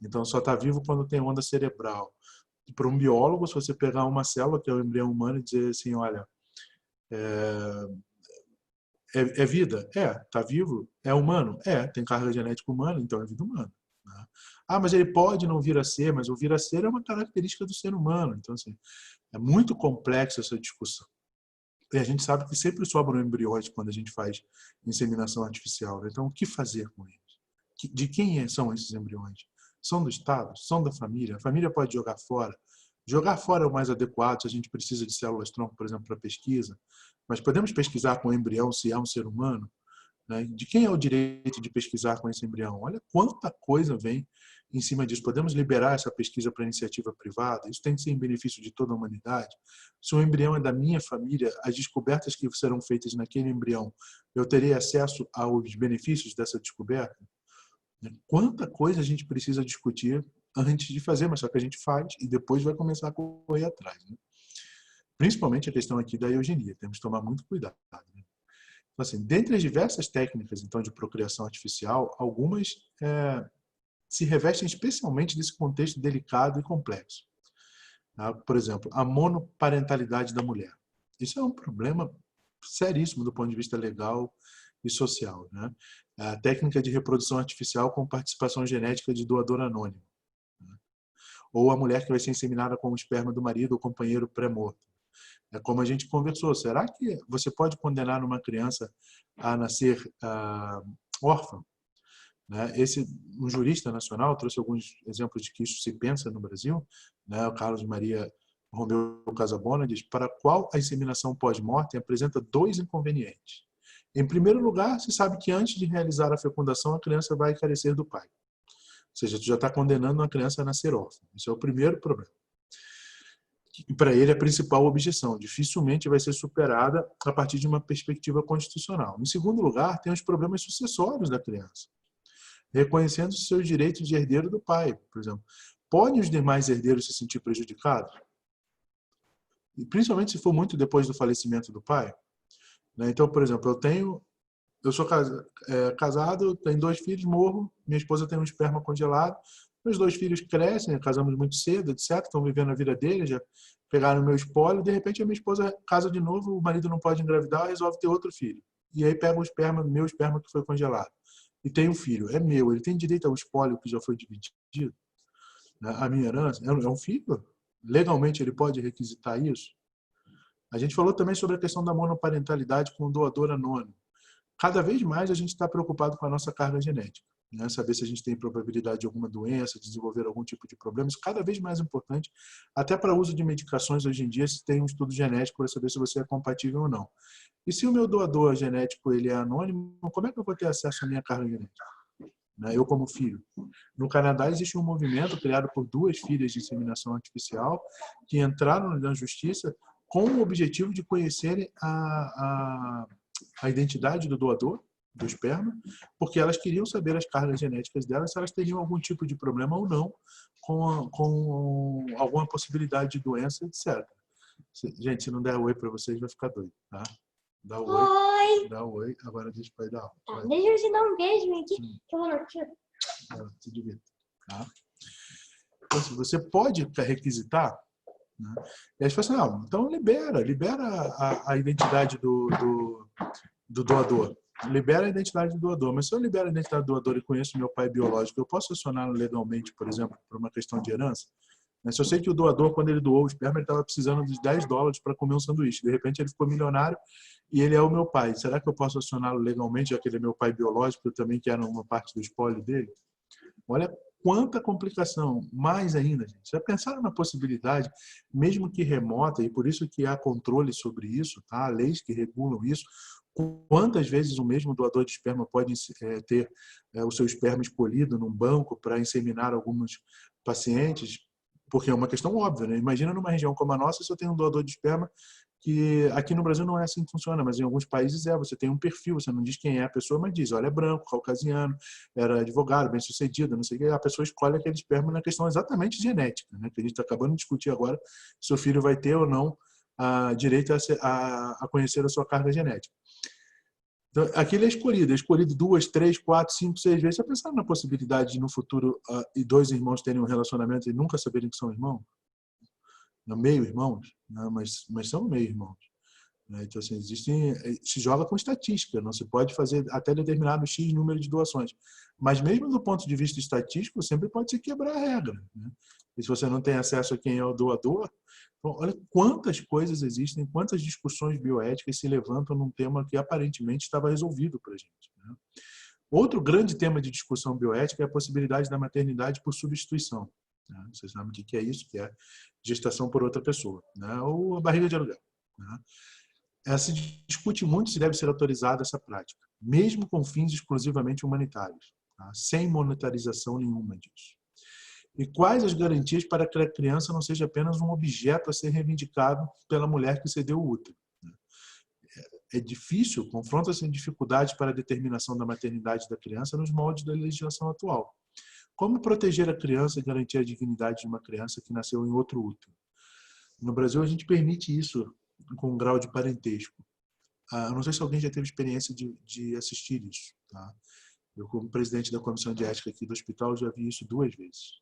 Speaker 1: Então, só está vivo quando tem onda cerebral. E para um biólogo, se você pegar uma célula, que é o embrião humano, e dizer assim, olha, é vida? Está vivo? É humano? Tem carga genética humana, então é vida humana. Né? Mas ele pode não vir a ser, mas o vir a ser é uma característica do ser humano. Então, assim, é muito complexa essa discussão. E a gente sabe que sempre sobram embriões quando a gente faz inseminação artificial. Né? Então, o que fazer com eles? De quem são esses embriões? São do Estado? São da família? A família pode jogar fora? Jogar fora é o mais adequado se a gente precisa de células-tronco, por exemplo, para pesquisa. Mas podemos pesquisar com o embrião se é um ser humano? Né? De quem é o direito de pesquisar com esse embrião? Olha quanta coisa vem em cima disso. Podemos liberar essa pesquisa para iniciativa privada? Isso tem que ser em benefício de toda a humanidade? Se o embrião é da minha família, as descobertas que serão feitas naquele embrião, eu terei acesso aos benefícios dessa descoberta? Quanta coisa a gente precisa discutir antes de fazer, mas só que a gente faz e depois vai começar a correr atrás. Né? Principalmente a questão aqui da eugenia. Temos que tomar muito cuidado. Né? Então, assim, dentre as diversas técnicas então de procriação artificial, algumas se revestem especialmente desse contexto delicado e complexo. Tá? Por exemplo, a monoparentalidade da mulher. Isso é um problema seríssimo do ponto de vista legal e social. Né? A técnica de reprodução artificial com participação genética de doador anônimo. Né? Ou a mulher que vai ser inseminada com o esperma do marido ou companheiro pré-morto. É como a gente conversou. Será que você pode condenar uma criança a nascer órfã? Né? Um jurista nacional trouxe alguns exemplos de que isso se pensa no Brasil. Né? O Carlos Maria Romeu Casabona diz: para qual a inseminação pós-morte apresenta dois inconvenientes. Em primeiro lugar, se sabe que antes de realizar a fecundação, a criança vai carecer do pai. Ou seja, tu já está condenando uma criança a nascer órfã. Esse é o primeiro problema. E para ele, a principal objeção dificilmente vai ser superada a partir de uma perspectiva constitucional. Em segundo lugar, tem os problemas sucessórios da criança, reconhecendo seus direitos de herdeiro do pai, por exemplo. Podem os demais herdeiros se sentir prejudicados? E principalmente se for muito depois do falecimento do pai. Então, por exemplo, eu tenho eu sou casado, tenho 2 filhos, morro, minha esposa tem um esperma congelado, meus 2 filhos crescem, casamos muito cedo, etc, estão vivendo a vida deles, já pegaram o meu espólio, de repente a minha esposa casa de novo, o marido não pode engravidar, resolve ter outro filho. E aí pega o esperma, meu esperma que foi congelado. E tem um filho, é meu, ele tem direito ao espólio que já foi dividido, né? A minha herança é um filho? Legalmente ele pode requisitar isso? A gente falou também sobre a questão da monoparentalidade com o doador anônimo. Cada vez mais a gente está preocupado com a nossa carga genética, né? Saber se a gente tem probabilidade de alguma doença, desenvolver algum tipo de problema. Isso é cada vez mais importante, até para o uso de medicações hoje em dia, se tem um estudo genético para saber se você é compatível ou não. E se o meu doador genético ele é anônimo, como é que eu vou ter acesso à minha carga genética? Eu como filho. No Canadá existe um movimento criado por 2 filhas de inseminação artificial que entraram na justiça com o objetivo de conhecerem a identidade do doador do esperma, porque elas queriam saber as cargas genéticas delas, se elas teriam algum tipo de problema ou não com alguma possibilidade de doença, etc. Gente, se não der oi para vocês, vai ficar doido, tá? Dá oi.
Speaker 2: Oi!
Speaker 1: Dá oi, agora deixa o pai dar.
Speaker 2: Tá, deixa eu te dar um beijo aqui, que eu vou no tio.
Speaker 1: Se divirta, tá? Então, assim, você pode requisitar, né? E aí você fala assim, então libera a identidade do doador. Libera a identidade do doador. Mas se eu libero a identidade do doador e conheço meu pai biológico, eu posso acioná-lo legalmente, por exemplo, por uma questão de herança? Mas se eu sei que o doador, quando ele doou o esperma, ele estava precisando de $10 para comer um sanduíche. De repente, ele ficou milionário e ele é o meu pai. Será que eu posso acioná-lo legalmente, já que ele é meu pai biológico, eu também quero uma parte do espólio dele? Olha quanta complicação. Mais ainda, gente. Já pensaram na possibilidade, mesmo que remota, e por isso que há controle sobre isso, tá? Há leis que regulam isso. Quantas vezes o mesmo doador de esperma pode ter o seu esperma escolhido num banco para inseminar alguns pacientes? Porque é uma questão óbvia, né? Imagina numa região como a nossa, se eu tenho um doador de esperma, que aqui no Brasil não é assim que funciona, mas em alguns países você tem um perfil, você não diz quem é a pessoa, mas diz, olha, é branco, caucasiano, era advogado, bem-sucedido, não sei o que, a pessoa escolhe aquele esperma na questão exatamente genética, né? Que a gente está acabando de discutir agora se o filho vai ter ou não direito a conhecer a sua carga genética. Então, aquele é escolhido 2, 3, 4, 5, 6 vezes. Você pensar na possibilidade de, no futuro, e 2 irmãos terem um relacionamento e nunca saberem que são irmãos? Meio-irmãos, né? Mas são meio-irmãos. Né? Então, assim, se joga com estatística, não se pode fazer até determinado X número de doações. Mas mesmo do ponto de vista estatístico, sempre pode se quebrar a regra. Né? E se você não tem acesso a quem é o doador, então, olha quantas coisas existem, quantas discussões bioéticas se levantam num tema que aparentemente estava resolvido para a gente. Né? Outro grande tema de discussão bioética é a possibilidade da maternidade por substituição. Né? Vocês sabem o que é isso, que é gestação por outra pessoa, né? Ou a barriga de aluguel. Né? Se discute muito se deve ser autorizada essa prática, mesmo com fins exclusivamente humanitários, tá? Sem monetarização nenhuma disso. E quais as garantias para que a criança não seja apenas um objeto a ser reivindicado pela mulher que cedeu o útero? É difícil, confronta-se em dificuldades para a determinação da maternidade da criança nos moldes da legislação atual. Como proteger a criança e garantir a dignidade de uma criança que nasceu em outro útero? No Brasil, a gente permite isso com um grau de parentesco. Não sei se alguém já teve experiência de assistir isso. Tá? Eu, como presidente da comissão de ética aqui do hospital, já vi isso 2 vezes.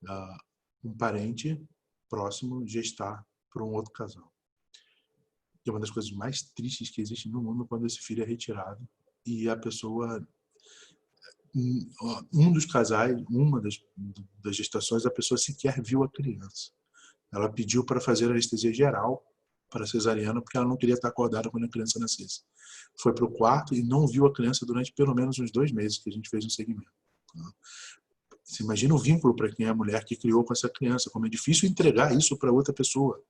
Speaker 1: Tá? Um parente próximo gestar por um outro casal. Que é uma das coisas mais tristes que existe no mundo quando esse filho é retirado e a pessoa, um dos casais, uma das gestações, a pessoa sequer viu a criança. Ela pediu para fazer anestesia geral para a cesariana porque ela não queria estar acordada quando a criança nascesse. Foi para o quarto e não viu a criança durante pelo menos uns 2 meses que a gente fez um segmento. Você imagina o vínculo para quem é a mulher que criou com essa criança, como é difícil entregar isso para outra pessoa.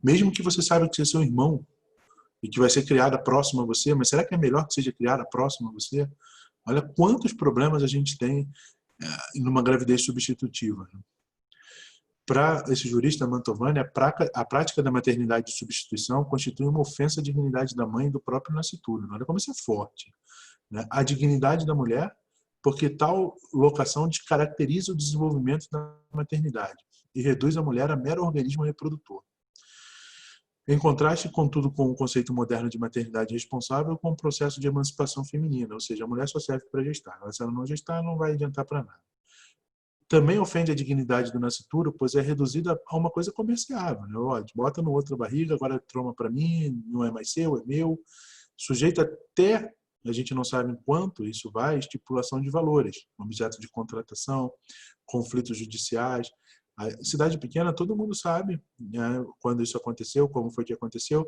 Speaker 1: Mesmo que você saiba que é seu irmão e que vai ser criada próximo a você, mas será que é melhor que seja criada próximo a você? Olha quantos problemas a gente tem numa gravidez substitutiva. Para esse jurista Mantovani, a prática da maternidade de substituição constitui uma ofensa à dignidade da mãe e do próprio nascituro. Olha como isso é forte. Né? A dignidade da mulher, porque tal locação descaracteriza o desenvolvimento da maternidade e reduz a mulher a mero organismo reprodutor. Em contraste, contudo, com o conceito moderno de maternidade responsável com o processo de emancipação feminina, ou seja, a mulher só serve para gestar. Se ela não gestar, não vai adiantar para nada. Também ofende a dignidade do nascituro, pois é reduzida a uma coisa comerciável. Né? Ó, bota no outro barriga, agora troma para mim, não é mais seu, é meu. Sujeito até, a gente não sabe em quanto isso vai, estipulação de valores, objeto de contratação, conflitos judiciais. A cidade pequena, todo mundo sabe, né, quando isso aconteceu, como foi que aconteceu.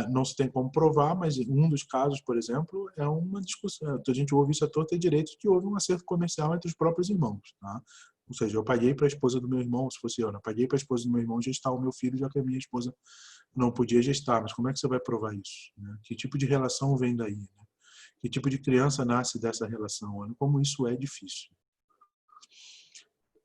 Speaker 1: Não se tem como provar, mas um dos casos, por exemplo, é uma discussão. A gente ouve isso à torta e direito, que houve um acerto comercial entre os próprios irmãos. Tá? Ou seja, eu paguei para a esposa do meu irmão, se fosse eu paguei para a esposa do meu irmão gestar o meu filho, já que a minha esposa não podia gestar. Mas como é que você vai provar isso? Né? Que tipo de relação vem daí? Né? Que tipo de criança nasce dessa relação? Como isso é difícil.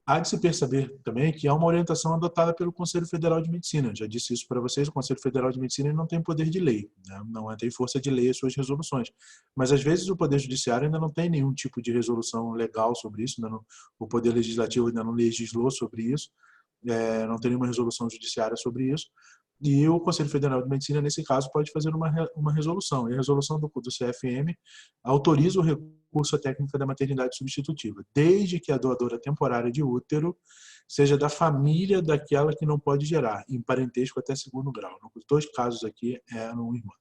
Speaker 1: Há de se perceber também que há uma orientação adotada pelo Conselho Federal de Medicina. Já disse isso para vocês, o Conselho Federal de Medicina não tem poder de lei, né? Não tem força de lei as suas resoluções. Mas, às vezes, o Poder Judiciário ainda não tem nenhum tipo de resolução legal sobre isso, o Poder Legislativo ainda não legislou sobre isso, não tem nenhuma resolução judiciária sobre isso. E o Conselho Federal de Medicina, nesse caso, pode fazer uma resolução. E a resolução do CFM autoriza o recurso à técnica da maternidade substitutiva, desde que a doadora temporária de útero seja da família daquela que não pode gerar, em parentesco até segundo grau. Nos dois casos aqui eram irmãs.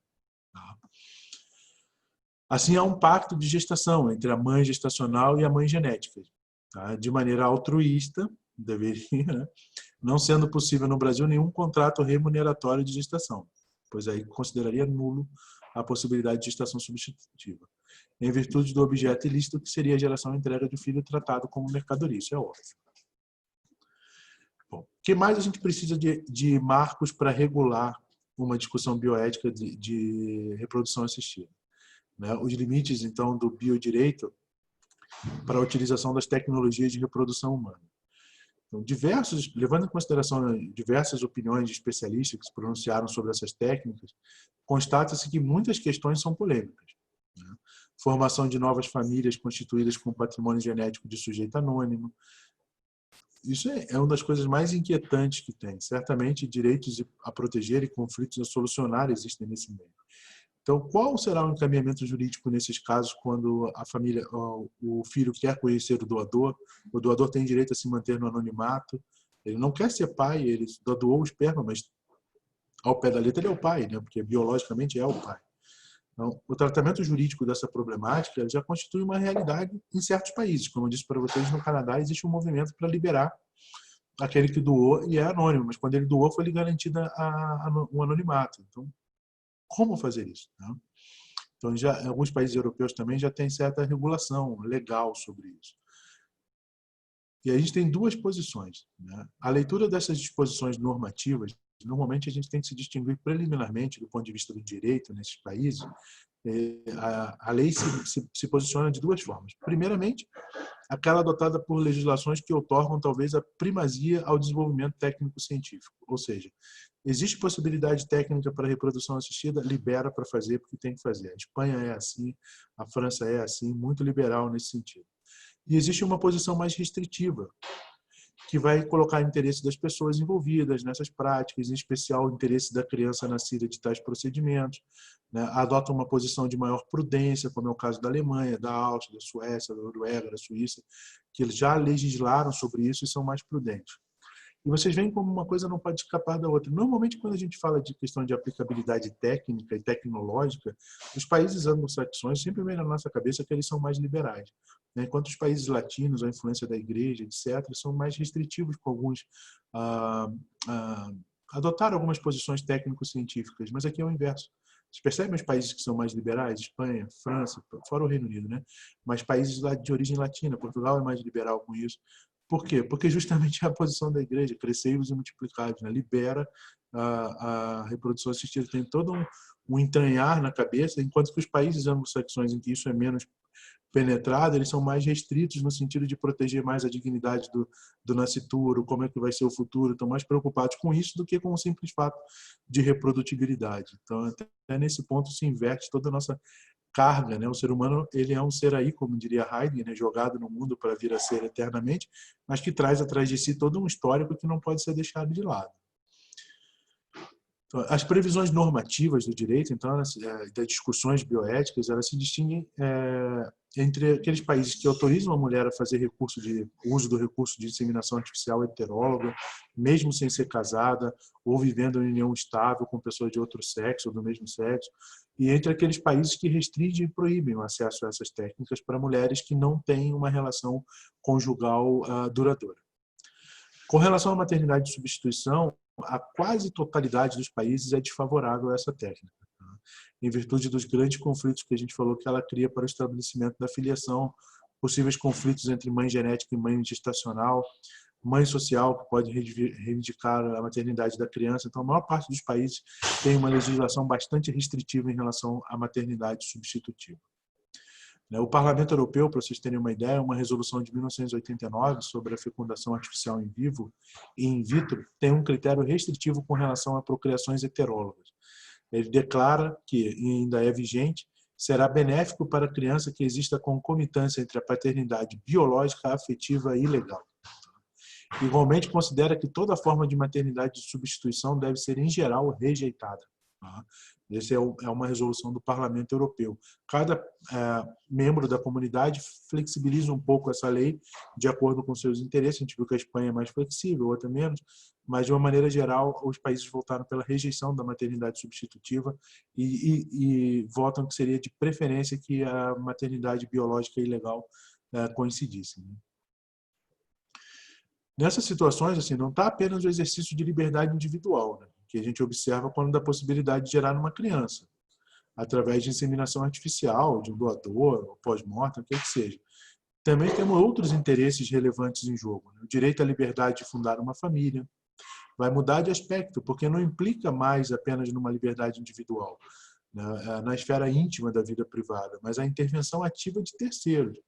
Speaker 1: Tá? Assim, há um pacto de gestação entre a mãe gestacional e a mãe genética, tá? De maneira altruísta, deveria, né? Não sendo possível no Brasil nenhum contrato remuneratório de gestação, pois aí consideraria nulo a possibilidade de gestação substitutiva, em virtude do objeto ilícito que seria a geração e entrega de filho tratado como mercadoria, isso é óbvio. Bom, o que mais a gente precisa de marcos para regular uma discussão bioética de reprodução assistida? Né? Os limites, então, do biodireito para a utilização das tecnologias de reprodução humana. Então, levando em consideração diversas opiniões de especialistas que se pronunciaram sobre essas técnicas, constata-se que muitas questões são polêmicas. Né? Formação de novas famílias constituídas com patrimônio genético de sujeito anônimo. Isso é uma das coisas mais inquietantes que tem. Certamente, direitos a proteger e conflitos a solucionar existem nesse meio. Então, qual será o encaminhamento jurídico nesses casos quando a família, o filho quer conhecer o doador tem direito a se manter no anonimato, ele não quer ser pai, ele doou o esperma, mas ao pé da letra ele é o pai, né? Porque biologicamente é o pai. Então, o tratamento jurídico dessa problemática já constitui uma realidade em certos países. Como eu disse para vocês, no Canadá existe um movimento para liberar aquele que doou e é anônimo, mas quando ele doou foi-lhe garantida o anonimato. Então, como fazer isso? Né? Então, em alguns países europeus também já tem certa regulação legal sobre isso. E a gente tem duas posições. Né? A leitura dessas disposições normativas, normalmente a gente tem que se distinguir preliminarmente do ponto de vista do direito nesses países. A lei se posiciona de duas formas. Primeiramente, aquela adotada por legislações que otorgam talvez a primazia ao desenvolvimento técnico-científico. Ou seja, existe possibilidade técnica para reprodução assistida, libera para fazer porque tem que fazer. A Espanha é assim, a França é assim, muito liberal nesse sentido. E existe uma posição mais restritiva, que vai colocar o interesse das pessoas envolvidas nessas práticas, em especial o interesse da criança nascida de tais procedimentos, né? Adota uma posição de maior prudência, como é o caso da Alemanha, da Áustria, da Suécia, da Noruega, da Suíça, que eles já legislaram sobre isso e são mais prudentes. E vocês veem como uma coisa não pode escapar da outra. Normalmente, quando a gente fala de questão de aplicabilidade técnica e tecnológica, os países anglo-saxões sempre vem na nossa cabeça que eles são mais liberais. Enquanto os países latinos, a influência da igreja, etc., são mais restritivos com alguns... adotaram algumas posições técnico-científicas, mas aqui é o inverso. Vocês percebem os países que são mais liberais? Espanha, França, fora o Reino Unido, né? Mas países de origem latina, Portugal é mais liberal com isso. Por quê? Porque justamente é a posição da igreja, crescei-vos e multiplicai-vos, né? Libera a reprodução assistida, tem todo um entranhar na cabeça, enquanto que os países anglo-saxões, em que isso é menos penetrado, eles são mais restritos no sentido de proteger mais a dignidade do nascituro, como é que vai ser o futuro, estão mais preocupados com isso do que com o simples fato de reprodutibilidade. Então, até nesse ponto se inverte toda a nossa carga, né? O ser humano, ele é um ser aí, como diria Heidegger, né? Jogado no mundo para vir a ser eternamente, mas que traz atrás de si todo um histórico que não pode ser deixado de lado. Então, as previsões normativas do direito, então, das discussões bioéticas, elas se distinguem entre aqueles países que autorizam a mulher a fazer uso do recurso de inseminação artificial heteróloga, mesmo sem ser casada, ou vivendo em união estável com pessoas de outro sexo ou do mesmo sexo, e entre aqueles países que restringem e proíbem o acesso a essas técnicas para mulheres que não têm uma relação conjugal duradoura. Com relação à maternidade de substituição, a quase totalidade dos países é desfavorável a essa técnica, tá? Em virtude dos grandes conflitos que a gente falou que ela cria para o estabelecimento da filiação, possíveis conflitos entre mãe genética e mãe gestacional, mãe social, que pode reivindicar a maternidade da criança. Então, a maior parte dos países tem uma legislação bastante restritiva em relação à maternidade substitutiva. O Parlamento Europeu, para vocês terem uma ideia, uma resolução de 1989 sobre a fecundação artificial em vivo e in vitro tem um critério restritivo com relação a procriações heterólogas. Ele declara que, e ainda é vigente, será benéfico para a criança que exista concomitância entre a paternidade biológica, afetiva e legal. Igualmente, considera que toda forma de maternidade de substituição deve ser, em geral, rejeitada. Essa é uma resolução do Parlamento Europeu. Cada membro da comunidade flexibiliza um pouco essa lei de acordo com seus interesses. A gente viu que a Espanha é mais flexível, outra menos, mas, de uma maneira geral, os países votaram pela rejeição da maternidade substitutiva e votam que seria de preferência que a maternidade biológica e legal coincidissem. Nessas situações, assim, não está apenas o exercício de liberdade individual, né, que a gente observa quando dá possibilidade de gerar numa criança, através de inseminação artificial, de um doador, ou pós-mortem, o que seja. Também temos outros interesses relevantes em jogo, né? O direito à liberdade de fundar uma família vai mudar de aspecto, porque não implica mais apenas numa liberdade individual, né, na esfera íntima da vida privada, mas a intervenção ativa de terceiros.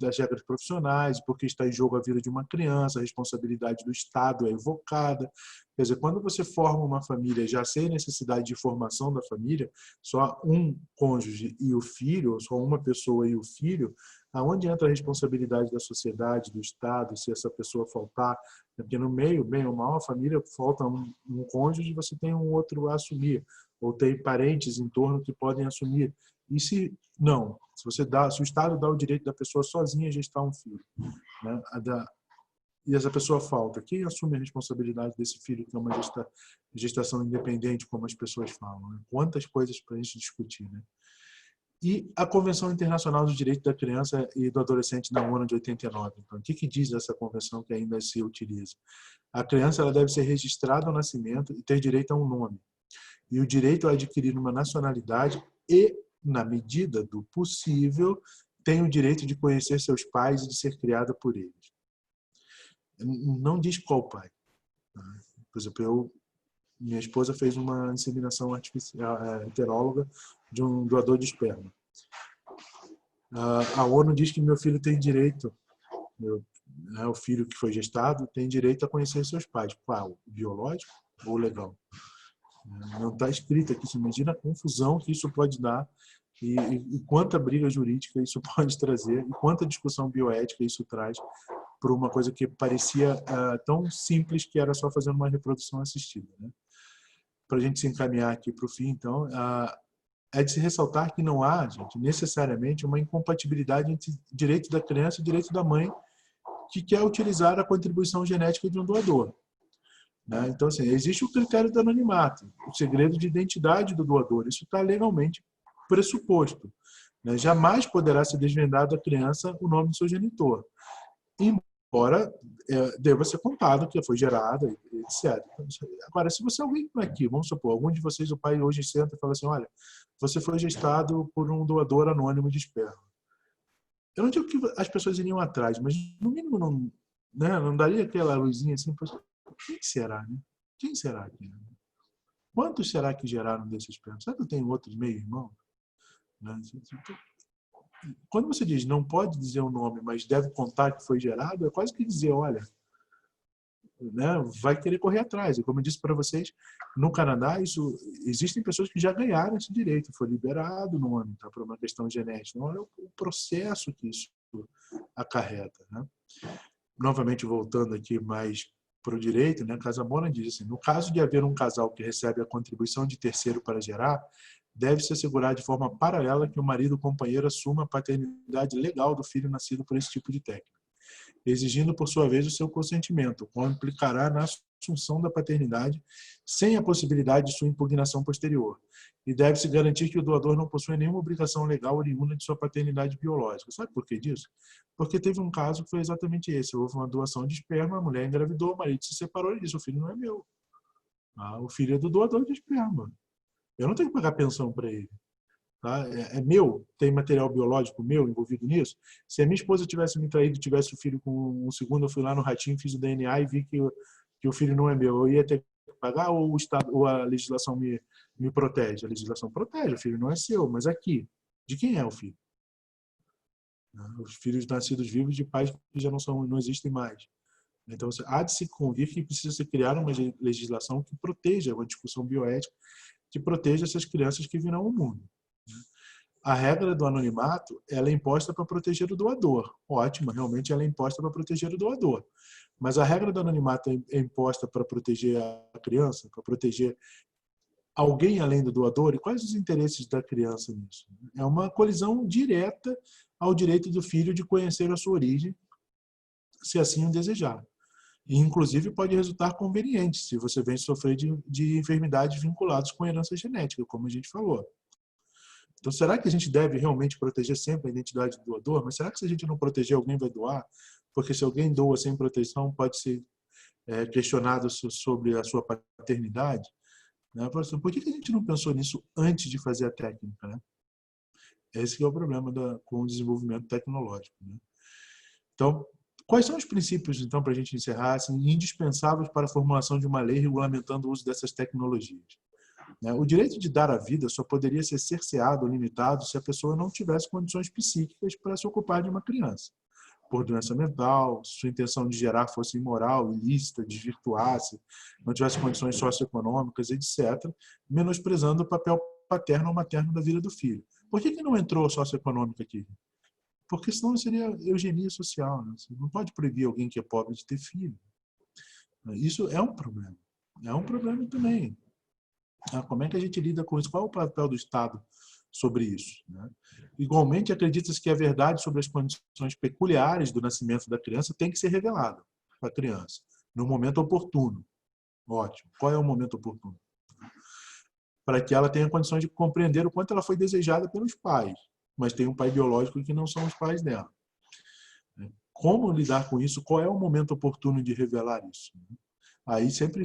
Speaker 1: Das regras profissionais, porque está em jogo a vida de uma criança, a responsabilidade do Estado é evocada. Quer dizer, quando você forma uma família, já sem necessidade de formação da família, só um cônjuge e o filho, ou só uma pessoa e o filho, aonde entra a responsabilidade da sociedade, do Estado, se essa pessoa faltar? Porque no meio, bem ou mal, a família falta um cônjuge, você tem um outro a assumir, ou tem parentes em torno que podem assumir. E se não, se o Estado dá o direito da pessoa sozinha gestar um filho, né, e essa pessoa falta, quem assume a responsabilidade desse filho, que é uma gestação independente, como as pessoas falam? Né? Quantas coisas para a gente discutir, né? E a Convenção Internacional do Direito da Criança e do Adolescente da ONU de 89. Então, o que diz essa convenção que ainda se utiliza? A criança ela deve ser registrada ao nascimento e ter direito a um nome. E o direito a adquirir uma nacionalidade e, na medida do possível, tem o direito de conhecer seus pais e de ser criada por eles. Não diz qual pai. Por exemplo, minha esposa fez uma inseminação artificial heteróloga de um doador de esperma. A ONU diz que meu filho tem direito, o filho que foi gestado tem direito a conhecer seus pais. Qual? Biológico ou legal? Não está escrito aqui. Você imagina a confusão que isso pode dar e quanta briga jurídica isso pode trazer e quanta discussão bioética isso traz por uma coisa que parecia tão simples, que era só fazer uma reprodução assistida, né? Para a gente se encaminhar aqui para o fim, então, é de se ressaltar que não há, gente, necessariamente uma incompatibilidade entre direito da criança e direito da mãe que quer utilizar a contribuição genética de um doador. Né? Então, assim, existe o critério do anonimato, o segredo de identidade do doador. Isso está legalmente pressuposto. Né? Jamais poderá ser desvendado à criança o nome do seu genitor, embora deva ser contado que foi gerada, etc. Agora, se você alguém aqui, vamos supor, algum de vocês, o pai hoje senta e fala assim, olha, você foi gestado por um doador anônimo de esperma. Eu não digo que as pessoas iriam atrás, mas no mínimo não daria aquela luzinha assim, quem será, né? Quem será que? Quantos será que geraram desse esperma? Será que eu tenho outros meio-irmãos? Né? Quando você diz não pode dizer o nome, mas deve contar que foi gerado, é quase que dizer, olha, né, vai querer correr atrás. E como eu disse para vocês, no Canadá existem pessoas que já ganharam esse direito, foi liberado o nome, tá, por uma questão genética. Não é o processo que isso acarreta. Né? Novamente, voltando aqui mais para o direito, né, Casamora diz assim: no caso de haver um casal que recebe a contribuição de terceiro para gerar, deve-se assegurar de forma paralela que o marido ou companheiro assuma a paternidade legal do filho nascido por esse tipo de técnica, exigindo, por sua vez, o seu consentimento, o qual implicará na assunção da paternidade sem a possibilidade de sua impugnação posterior. E deve-se garantir que o doador não possui nenhuma obrigação legal oriunda de sua paternidade biológica. Sabe por que disso? Porque teve um caso que foi exatamente esse. Houve uma doação de esperma, a mulher engravidou, o marido se separou e disse: o filho não é meu. O filho é do doador de esperma. Eu não tenho que pagar pensão para ele. Tá? É meu, tem material biológico meu envolvido nisso. Se a minha esposa tivesse me traído, tivesse o filho com um segundo, eu fui lá no ratinho, fiz o DNA e vi que o filho não é meu, eu ia ter que pagar, ou o Estado, ou a legislação me protege? A legislação protege, o filho não é seu, mas aqui, de quem é o filho? Os filhos nascidos vivos de pais que já não existem mais. Então, há de se convir que precisa ser criada uma legislação que proteja, uma discussão bioética que proteja essas crianças que virão ao mundo. A regra do anonimato, ela é imposta para proteger o doador. Ótima, realmente ela é imposta para proteger o doador. Mas a regra do anonimato é imposta para proteger a criança, para proteger alguém além do doador. E quais os interesses da criança nisso? É uma colisão direta ao direito do filho de conhecer a sua origem, se assim o desejar. E, inclusive, pode resultar conveniente se você vem sofrer de enfermidades vinculadas com herança genética, como a gente falou. Então, será que a gente deve realmente proteger sempre a identidade do doador? Mas será que se a gente não proteger, alguém vai doar? Porque se alguém doa sem proteção, pode ser questionado sobre a sua paternidade. Né? Por que a gente não pensou nisso antes de fazer a técnica? Né? Esse que é o problema com o desenvolvimento tecnológico. Né? Então, quais são os princípios, então, para a gente encerrar, assim, indispensáveis para a formulação de uma lei regulamentando o uso dessas tecnologias? O direito de dar a vida só poderia ser cerceado ou limitado se a pessoa não tivesse condições psíquicas para se ocupar de uma criança. Por doença mental, se sua intenção de gerar fosse imoral, ilícita, desvirtuasse, não tivesse condições socioeconômicas, etc., menosprezando o papel paterno ou materno da vida do filho. Por que não entrou socioeconômico aqui? Porque senão seria eugenia social. Né? Você não pode proibir alguém que é pobre de ter filho. Isso é um problema. É um problema também. Como é que a gente lida com isso? Qual é o papel do Estado sobre isso? Né? Igualmente, acredita-se que a verdade sobre as condições peculiares do nascimento da criança tem que ser revelada para a criança, no momento oportuno. Ótimo. Qual é o momento oportuno? Para que ela tenha condições de compreender o quanto ela foi desejada pelos pais, mas tem um pai biológico que não são os pais dela. Como lidar com isso? Qual é o momento oportuno de revelar isso? Aí sempre,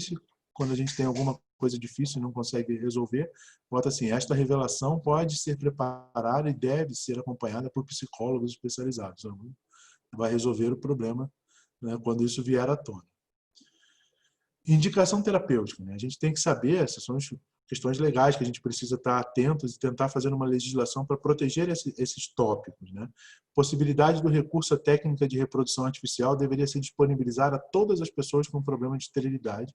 Speaker 1: quando a gente tem alguma coisa difícil e não consegue resolver, bota assim: esta revelação pode ser preparada e deve ser acompanhada por psicólogos especializados. Vai resolver o problema, né, quando isso vier à tona. Indicação terapêutica. Né? A gente tem que saber, essas são as questões legais que a gente precisa estar atentos e tentar fazer uma legislação para proteger esses tópicos. Né? Possibilidade do recurso à técnica de reprodução artificial deveria ser disponibilizada a todas as pessoas com problema de esterilidade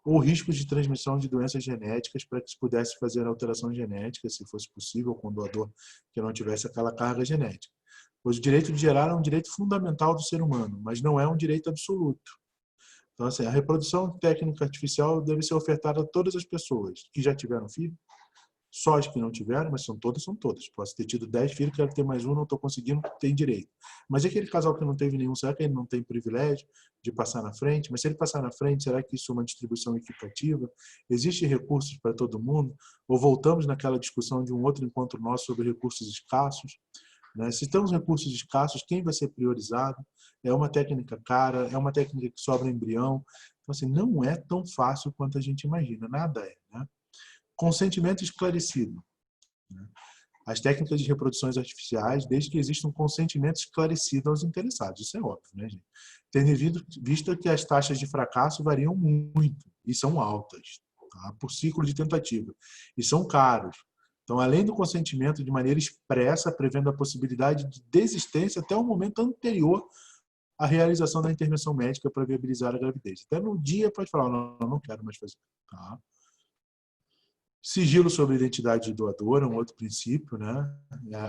Speaker 1: ou riscos de transmissão de doenças genéticas, para que se pudesse fazer alteração genética, se fosse possível, com o doador que não tivesse aquela carga genética. Pois o direito de gerar é um direito fundamental do ser humano, mas não é um direito absoluto. Então, assim, a reprodução técnica artificial deve ser ofertada a todas as pessoas que já tiveram filho, só as que não tiveram, mas são todas. Posso ter tido 10 filhos, quero ter mais um, não estou conseguindo, tem direito. Mas e aquele casal que não teve nenhum, será que ele não tem privilégio de passar na frente? Mas se ele passar na frente, será que isso é uma distribuição equitativa? Existem recursos para todo mundo? Ou voltamos naquela discussão de um outro encontro nosso sobre recursos escassos? Né? Se temos recursos escassos, quem vai ser priorizado? É uma técnica cara, é uma técnica que sobra embrião. Então, assim, não é tão fácil quanto a gente imagina, nada é. Né? Consentimento esclarecido. Né? As técnicas de reproduções artificiais, desde que exista um consentimento esclarecido aos interessados. Isso é óbvio, né, gente? Tendo visto que as taxas de fracasso variam muito e são altas, tá? Por ciclo de tentativa. E são caros. Então, além do consentimento de maneira expressa, prevendo a possibilidade de desistência até o momento anterior à realização da intervenção médica para viabilizar a gravidez. Até no dia pode falar: não quero mais fazer. Tá? Sigilo sobre a identidade do doador é um outro princípio, né?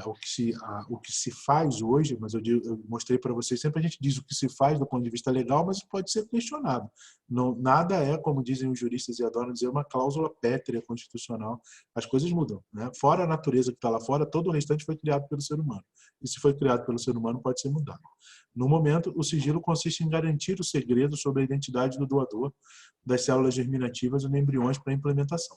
Speaker 1: O que se faz hoje, mas eu mostrei para vocês, sempre a gente diz o que se faz do ponto de vista legal, mas pode ser questionado. Não, nada é, como dizem os juristas e adoram dizer, uma cláusula pétrea constitucional. As coisas mudam, né? Fora a natureza que está lá fora, todo o restante foi criado pelo ser humano. E se foi criado pelo ser humano, pode ser mudado. No momento, o sigilo consiste em garantir o segredo sobre a identidade do doador, das células germinativas e embriões para implantação.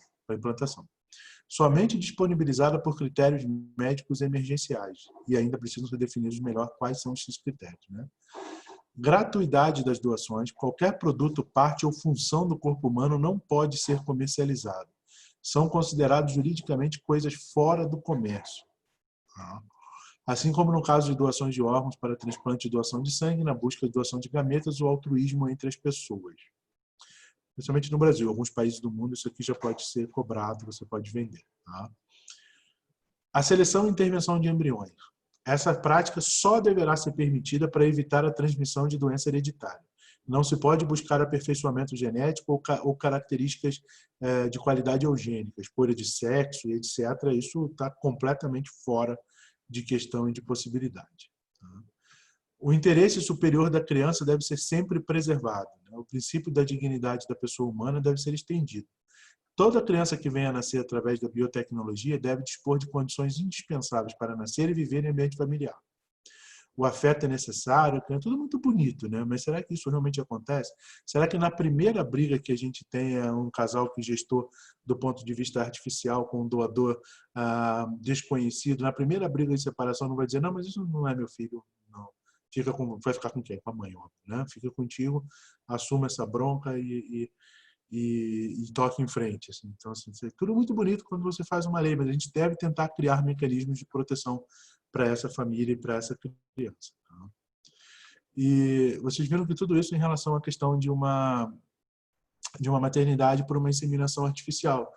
Speaker 1: Somente disponibilizada por critérios médicos emergenciais. E ainda precisam ser definidos melhor quais são esses critérios, né? Gratuidade das doações. Qualquer produto, parte ou função do corpo humano não pode ser comercializado. São considerados juridicamente coisas fora do comércio. Assim como no caso de doações de órgãos para transplante e doação de sangue, na busca de doação de gametas ou altruísmo entre as pessoas. Principalmente no Brasil, em alguns países do mundo, isso aqui já pode ser cobrado, você pode vender. Tá? A seleção e intervenção de embriões. Essa prática só deverá ser permitida para evitar a transmissão de doença hereditária. Não se pode buscar aperfeiçoamento genético ou características de qualidade eugênica, escolha de sexo, etc. Isso está completamente fora de questão e de possibilidade. Tá? O interesse superior da criança deve ser sempre preservado. O princípio da dignidade da pessoa humana deve ser estendido. Toda criança que venha a nascer através da biotecnologia deve dispor de condições indispensáveis para nascer e viver em ambiente familiar. O afeto é necessário, é tudo muito bonito, né? Mas será que isso realmente acontece? Será que na primeira briga que a gente tem um casal que gestou do ponto de vista artificial com um doador desconhecido, na primeira briga de separação não vai dizer, não, mas isso não é meu filho, não. Vai ficar com quem? Com a mãe, óbvio, né? Fica contigo, assuma essa bronca e toque em frente. Assim. Então, assim, é tudo muito bonito quando você faz uma lei, mas a gente deve tentar criar mecanismos de proteção para essa família e para essa criança. Tá? E vocês viram que tudo isso em relação à questão de uma maternidade por uma inseminação artificial.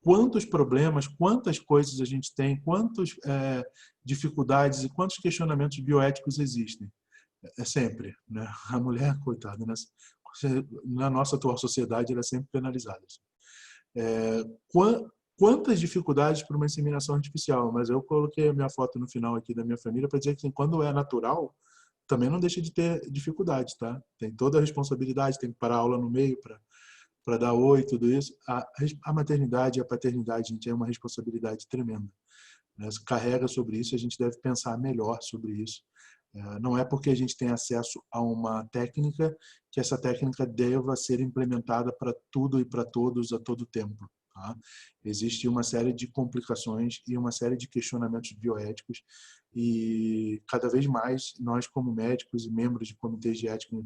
Speaker 1: Quantos problemas, quantas coisas a gente tem, quantas dificuldades e quantos questionamentos bioéticos existem. É sempre. Né? A mulher, coitada, na nossa atual sociedade, ela é sempre penalizada. Quantas dificuldades para uma inseminação artificial, mas eu coloquei a minha foto no final aqui da minha família para dizer que quando é natural, também não deixa de ter dificuldades, tá? Tem toda a responsabilidade, tem que parar a aula no meio para dar oi, tudo isso. A maternidade e a paternidade, gente, é uma responsabilidade tremenda. Né? Carrega sobre isso, a gente deve pensar melhor sobre isso. Não é porque a gente tem acesso a uma técnica que essa técnica deva ser implementada para tudo e para todos a todo tempo. Tá? Existe uma série de complicações e uma série de questionamentos bioéticos e cada vez mais nós como médicos e membros de comitês de ética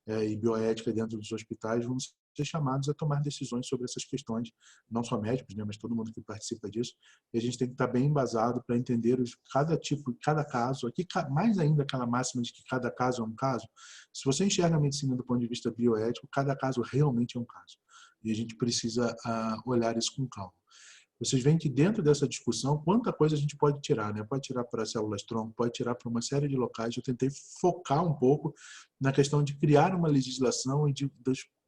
Speaker 1: e bioética dentro dos hospitais vamos ser chamados a tomar decisões sobre essas questões, não só médicos, né, mas todo mundo que participa disso. E a gente tem que estar bem embasado para entender cada tipo, cada caso. Aqui, mais ainda aquela máxima de que cada caso é um caso. Se você enxerga a medicina do ponto de vista bioético, cada caso realmente é um caso. E a gente precisa olhar isso com calma. Vocês veem que dentro dessa discussão, quanta coisa a gente pode tirar, né? Pode tirar para células-tronco, pode tirar para uma série de locais. Eu tentei focar um pouco na questão de criar uma legislação e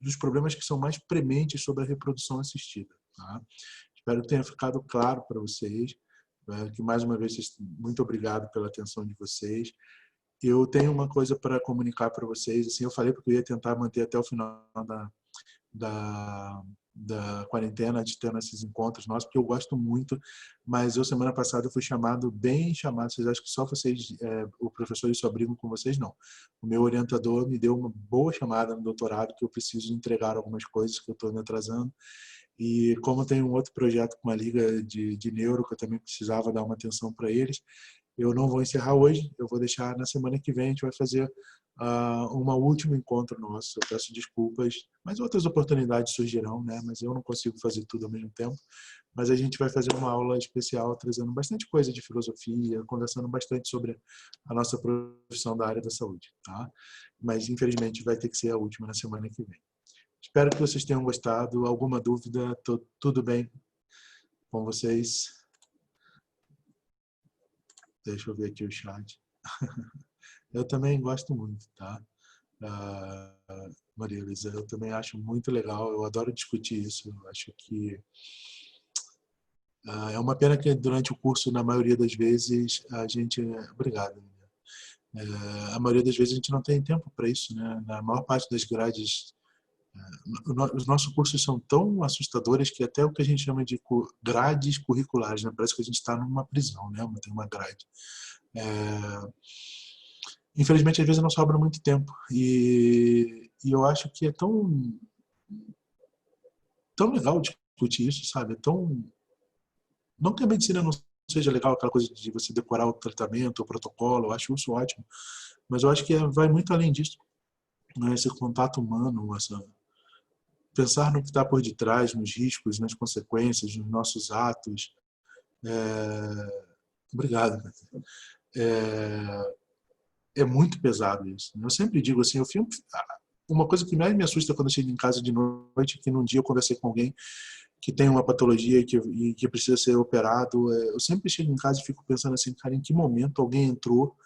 Speaker 1: dos problemas que são mais prementes sobre a reprodução assistida. Tá? Espero que tenha ficado claro para vocês. Que mais uma vez, muito obrigado pela atenção de vocês. Eu tenho uma coisa para comunicar para vocês. Assim, eu falei porque eu ia tentar manter até o final da quarentena, de ter esses encontros nossos, porque eu gosto muito, mas eu semana passada fui bem chamado, vocês acham que só vocês, o professor e só brigam com vocês? Não. O meu orientador me deu uma boa chamada no doutorado que eu preciso entregar algumas coisas que eu estou me atrasando, e como tem um outro projeto com uma liga de neuro que eu também precisava dar uma atenção para eles, eu não vou encerrar hoje, eu vou deixar na semana que vem, a gente vai fazer um último encontro nosso. Eu peço desculpas, mas outras oportunidades surgirão, né? Mas eu não consigo fazer tudo ao mesmo tempo. Mas a gente vai fazer uma aula especial, trazendo bastante coisa de filosofia, conversando bastante sobre a nossa profissão da área da saúde, tá? Mas, infelizmente, vai ter que ser a última na semana que vem. Espero que vocês tenham gostado. Alguma dúvida? Tudo bem com vocês? Deixa eu ver aqui o chat. Eu também gosto muito, tá? Maria Luísa, eu também acho muito legal. Eu adoro discutir isso. Eu acho que É uma pena que durante o curso, na maioria das vezes, a gente... Obrigado. A maioria das vezes a gente não tem tempo para isso, né? Na maior parte das grades, os nossos cursos são tão assustadores que até o que a gente chama de grades curriculares, né? Parece que a gente está numa prisão, né? Tem uma grade. Infelizmente, às vezes não sobra muito tempo. E eu acho que é tão legal discutir isso, sabe? Não que a medicina não seja legal, aquela coisa de você decorar o tratamento, o protocolo, eu acho isso ótimo. Mas eu acho que vai muito além disso, né? Esse contato humano, pensar no que está por detrás, nos riscos, nas consequências, nos nossos atos. Obrigado. É muito pesado isso. Eu sempre digo assim, uma coisa que mais me assusta quando eu chego em casa de noite é que num dia eu conversei com alguém que tem uma patologia e que precisa ser operado. Eu sempre chego em casa e fico pensando assim, cara, em que momento alguém entrou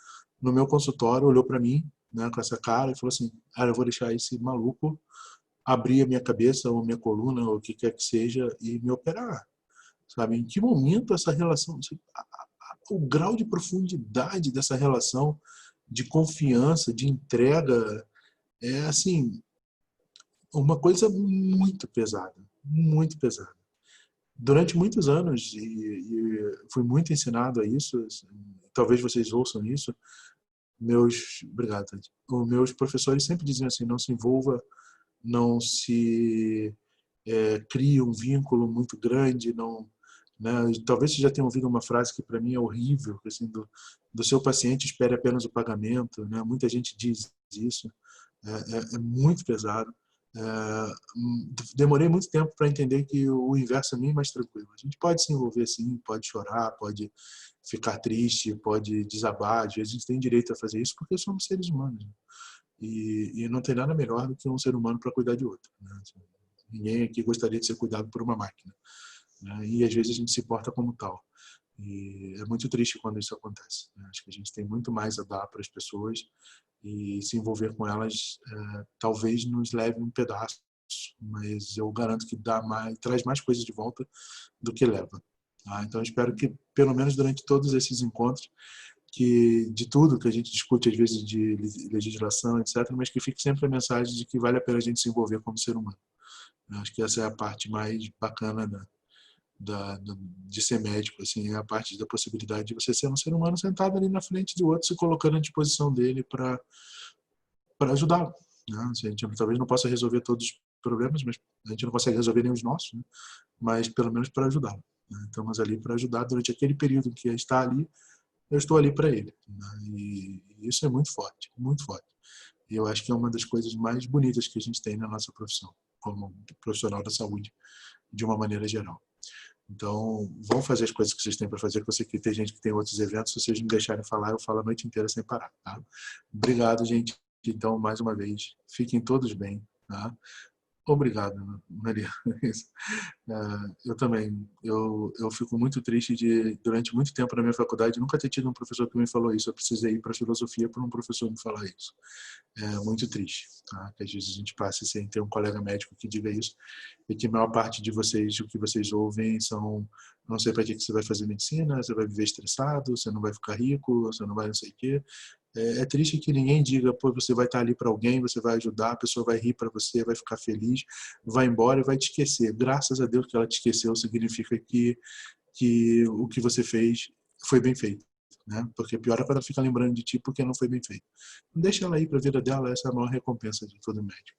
Speaker 1: no meu consultório, olhou para mim, né, com essa cara e falou assim, cara, eu vou deixar esse maluco abrir a minha cabeça ou minha coluna ou o que quer que seja e me operar, sabe? Em que momento essa relação, o grau de profundidade dessa relação de confiança, de entrega, é assim, uma coisa muito pesada, muito pesada. Durante muitos anos, e fui muito ensinado a isso, assim, talvez vocês ouçam isso, obrigado, Tati. Os meus professores sempre diziam assim, não se envolva, não se crie um vínculo muito grande, não, né? Talvez você já tenha ouvido uma frase que para mim é horrível, assim, do seu paciente espere apenas o pagamento, né? Muita gente diz isso, é muito pesado. Demorei muito tempo para entender que o inverso é bem mais tranquilo. A gente pode se envolver sim, pode chorar, pode ficar triste, pode desabar, às vezes a gente tem direito a fazer isso porque somos seres humanos, né? E não tem nada melhor do que um ser humano para cuidar de outro, né? Ninguém aqui gostaria de ser cuidado por uma máquina, né? E às vezes a gente se porta como tal. E é muito triste quando isso acontece, né? Acho que a gente tem muito mais a dar para as pessoas e se envolver com elas talvez nos leve um pedaço, mas eu garanto que traz mais coisas de volta do que leva. Tá? Então eu espero que pelo menos durante todos esses encontros, que de tudo que a gente discute às vezes de legislação, etc., mas que fique sempre a mensagem de que vale a pena a gente se envolver como ser humano. Eu acho que essa é a parte mais bacana de ser médico, assim, é a parte da possibilidade de você ser um ser humano sentado ali na frente de outro, se colocando à disposição dele para ajudá-lo, né? A gente talvez não possa resolver todos os problemas, mas a gente não consegue resolver nem os nossos, né? Mas pelo menos para ajudá-lo, né? Estamos ali para ajudar durante aquele período que ele está ali, eu estou ali para ele, né? E isso é muito forte, muito forte. E eu acho que é uma das coisas mais bonitas que a gente tem na nossa profissão, como profissional da saúde, de uma maneira geral. Então, vão fazer as coisas que vocês têm para fazer, que eu sei que tem gente que tem outros eventos, se vocês me deixarem falar, eu falo a noite inteira sem parar, tá? Obrigado, gente. Então, mais uma vez, fiquem todos bem, tá? Obrigado, Maria. Eu também. Eu fico muito triste de, durante muito tempo na minha faculdade, nunca ter tido um professor que me falou isso. Eu precisei ir para a filosofia para um professor me falar isso. É muito triste, tá? Que às vezes a gente passe sem ter um colega médico que diga isso. E que a maior parte de vocês, o que vocês ouvem são, não sei para que você vai fazer medicina, você vai viver estressado, você não vai ficar rico, você não vai não sei o quê. É triste que ninguém diga, pô, você vai estar ali para alguém, você vai ajudar, a pessoa vai rir para você, vai ficar feliz, vai embora e vai te esquecer. Graças a Deus que ela te esqueceu, significa que o que você fez foi bem feito, né? Porque pior é quando ela fica lembrando de ti porque não foi bem feito. Não deixa ela ir para a vida dela, essa é a maior recompensa de todo médico.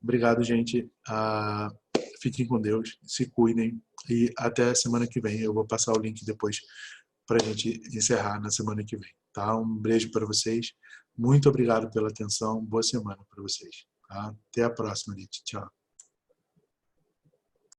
Speaker 1: Obrigado, gente. Fiquem com Deus, se cuidem e até a semana que vem. Eu vou passar o link depois para a gente encerrar na semana que vem. Tá? Um beijo para vocês. Muito obrigado pela atenção. Boa semana para vocês. Tá? Até a próxima, gente. Tchau.